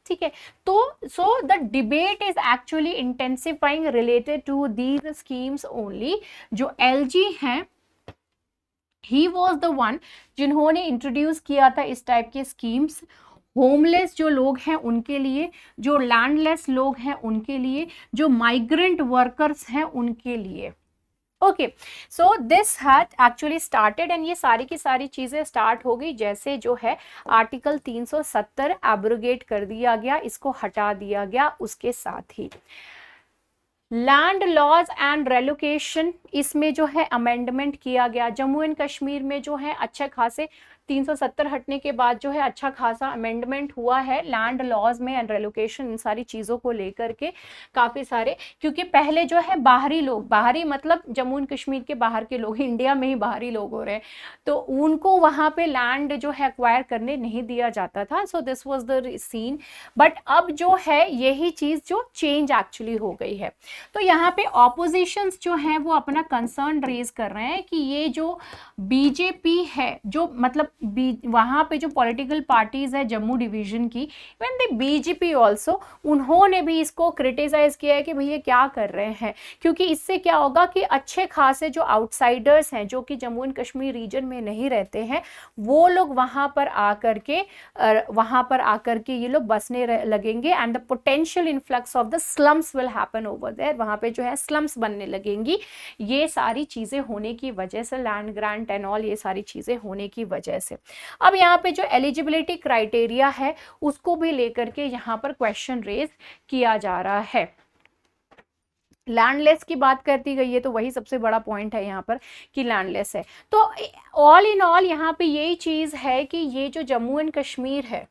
ठीक है। तो so the debate is actually intensifying related to these schemes only. जो एलजी हैं, ही वॉज द वन जिन्होंने इंट्रोड्यूस किया था इस टाइप के स्कीम्स, होमलेस जो लोग हैं उनके लिए, जो लैंडलेस लोग हैं उनके लिए, जो माइग्रेंट वर्कर्स हैं उनके लिए। Okay, so this had actually started, and ये सारी की सारी चीजें स्टार्ट हो गई जैसे जो है आर्टिकल 370 एब्रोगेट कर दिया गया, इसको हटा दिया गया। उसके साथ ही लैंड लॉज एंड रेलोकेशन, इसमें जो है अमेंडमेंट किया गया। जम्मू एंड कश्मीर में जो है अच्छे खासे 370 हटने के बाद जो है अच्छा खासा अमेंडमेंट हुआ है लैंड लॉज में एंड रेलोकेशन, इन सारी चीज़ों को लेकर के काफ़ी सारे, क्योंकि पहले जो है बाहरी लोग, बाहरी मतलब जम्मू एंड कश्मीर के बाहर के लोग, इंडिया में ही बाहरी लोग हो रहे हैं, तो उनको वहाँ पे लैंड जो है एक्वायर करने नहीं दिया जाता था। So this was the scene, but अब जो है यही चीज़ जो चेंज एक्चुअली हो गई है। तो यहाँ पे ऑपोजिशंस जो हैं वो अपना कंसर्न रेज कर रहे हैं कि ये जो बीजेपी है, जो मतलब वहाँ पे जो पॉलिटिकल पार्टीज है जम्मू डिवीजन की, इवन द बीजेपी ऑल्सो, उन्होंने भी इसको क्रिटिसाइज किया है कि भैया क्या कर रहे हैं, क्योंकि इससे क्या होगा कि अच्छे खासे जो आउटसाइडर्स हैं जो कि जम्मू एंड कश्मीर रीजन में नहीं रहते हैं, वो लोग वहाँ पर आकर के ये लोग बसने लगेंगे, and the potential influx of the slums will happen over there, वहाँ पे जो है स्लम्स बनने लगेंगी। ये सारी चीज़ें होने की वजह से, लैंड ग्रांट एंड ऑल, ये सारी चीज़ें होने की वजह से अब यहाँ पे जो एलिजिबिलिटी क्राइटेरिया है उसको भी लेकर के यहाँ पर क्वेश्चन रेज किया जा रहा है। लैंडलेस की बात करती गई है तो वही सबसे बड़ा पॉइंट है यहाँ पर कि लैंडलेस है। तो ऑल इन ऑल यहाँ पे यही चीज़ है कि ये जो जम्मू एंड कश्मीर है,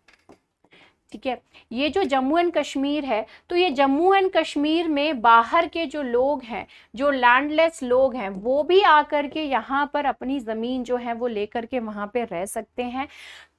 ठीक है, ये जो जम्मू एंड कश्मीर है, तो ये जम्मू एंड कश्मीर में बाहर के जो लोग हैं, जो लैंडलेस लोग हैं, वो भी आकर के यहाँ पर अपनी ज़मीन जो है वो लेकर के वहाँ पे रह सकते हैं।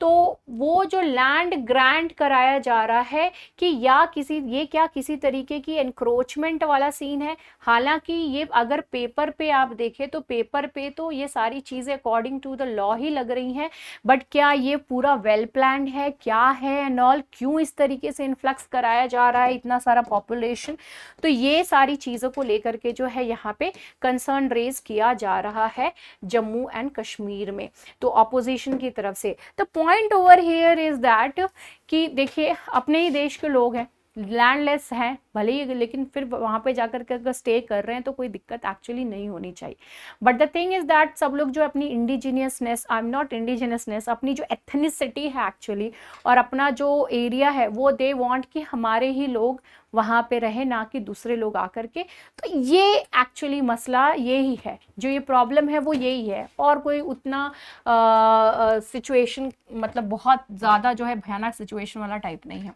तो वो जो लैंड ग्रांट कराया जा रहा है कि ये क्या किसी तरीके की एनक्रोचमेंट वाला सीन है, हालांकि ये अगर पेपर पे आप देखें तो पेपर पे तो ये सारी चीज़ें अकॉर्डिंग टू द लॉ ही लग रही हैं, बट क्या ये पूरा वेल प्लान्ड है, क्या है एंड ऑल, क्यों इस तरीके से इन्फ्लक्स कराया जा रहा है इतना सारा पॉपुलेशन, तो ये सारी चीज़ों को लेकर के जो है यहाँ पे कंसर्न रेज किया जा रहा है जम्मू एंड कश्मीर में, तो ऑपोजिशन की तरफ से। The point over here is that कि देखिए अपने ही देश के लोग हैं, लैंडलेस हैं भले ही, लेकिन फिर वहाँ पे जाकर के अगर स्टे कर रहे हैं तो कोई दिक्कत एक्चुअली नहीं होनी चाहिए। But the thing is that सब लोग जो अपनी इंडिजिनियसनेस, आई एम नॉट इंडिजिनियसनेस, अपनी जो एथनिसिटी है एक्चुअली और अपना जो एरिया है वो दे वांट कि हमारे ही लोग वहाँ पे रहे, ना कि दूसरे लोग आकर के। तो ये एक्चुअली मसला यही है, जो ये प्रॉब्लम है वो यही है, और कोई उतना सिचुएशन मतलब बहुत ज़्यादा जो है भयानक सिचुएशन वाला टाइप नहीं है।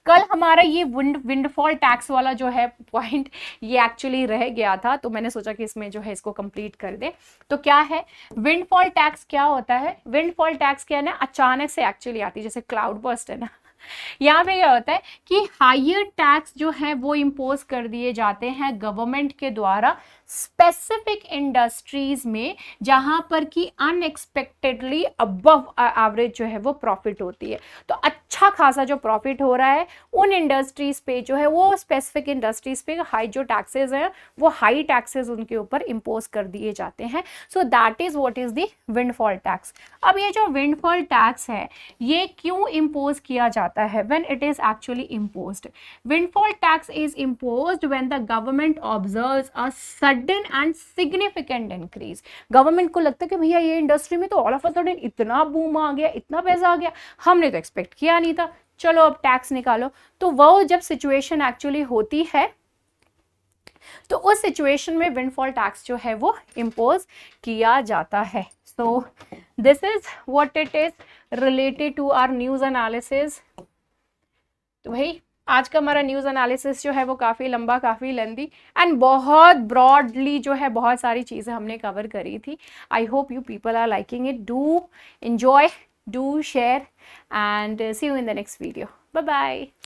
कल हमारा ये विंडफॉल टैक्स वाला जो है पॉइंट ये एक्चुअली रह गया था, तो मैंने सोचा कि इसमें जो है इसको कंप्लीट कर दे। तो क्या है विंडफॉल टैक्स, क्या होता है विंडफॉल टैक्स? क्या है ना, अचानक से एक्चुअली आती है, जैसे क्लाउड बर्स्ट है ना, यहाँ पे क्या होता है कि हायर टैक्स जो है वो इम्पोज कर दिए जाते हैं गवर्नमेंट के द्वारा स्पेसिफिक इंडस्ट्रीज में जहां पर कि अनएक्सपेक्टेडली अबव एवरेज जो है वो प्रॉफिट होती है। तो अच्छा खासा जो प्रॉफिट हो रहा है उन इंडस्ट्रीज पे जो है वो स्पेसिफिक इंडस्ट्रीज पे हाई जो टैक्सेस हैं वो हाई टैक्सेस उनके ऊपर इम्पोज कर दिए जाते हैं। So that is what is the windfall tax. अब ये जो विंडफॉल टैक्स है ये क्यों इम्पोज किया जाता है, when it is actually imposed? Windfall tax is imposed when the government observes a sudden and significant increase. Government को लगता है कि भैया ये इंडस्ट्री में तो ऑल ऑफ अ सडन इतना बूम आ गया, इतना पैसा आ गया, हमने तो एक्सपेक्ट किया नहीं था, चलो अब टैक्स निकालो। तो वो जब सिचुएशन एक्चुअली होती है तो उस सिचुएशन में विंडफॉल टैक्स जो है वो इम्पोज किया जाता है। So this is what it is related to our news analysis. तो भाई आज का हमारा न्यूज़ एनालिसिस जो है वो काफ़ी लंबा, काफ़ी लेंदी एंड बहुत ब्रॉडली जो है बहुत सारी चीज़ें हमने कवर करी थी। I hope you people are liking it. Do enjoy, do share and see you in the next video. Bye bye.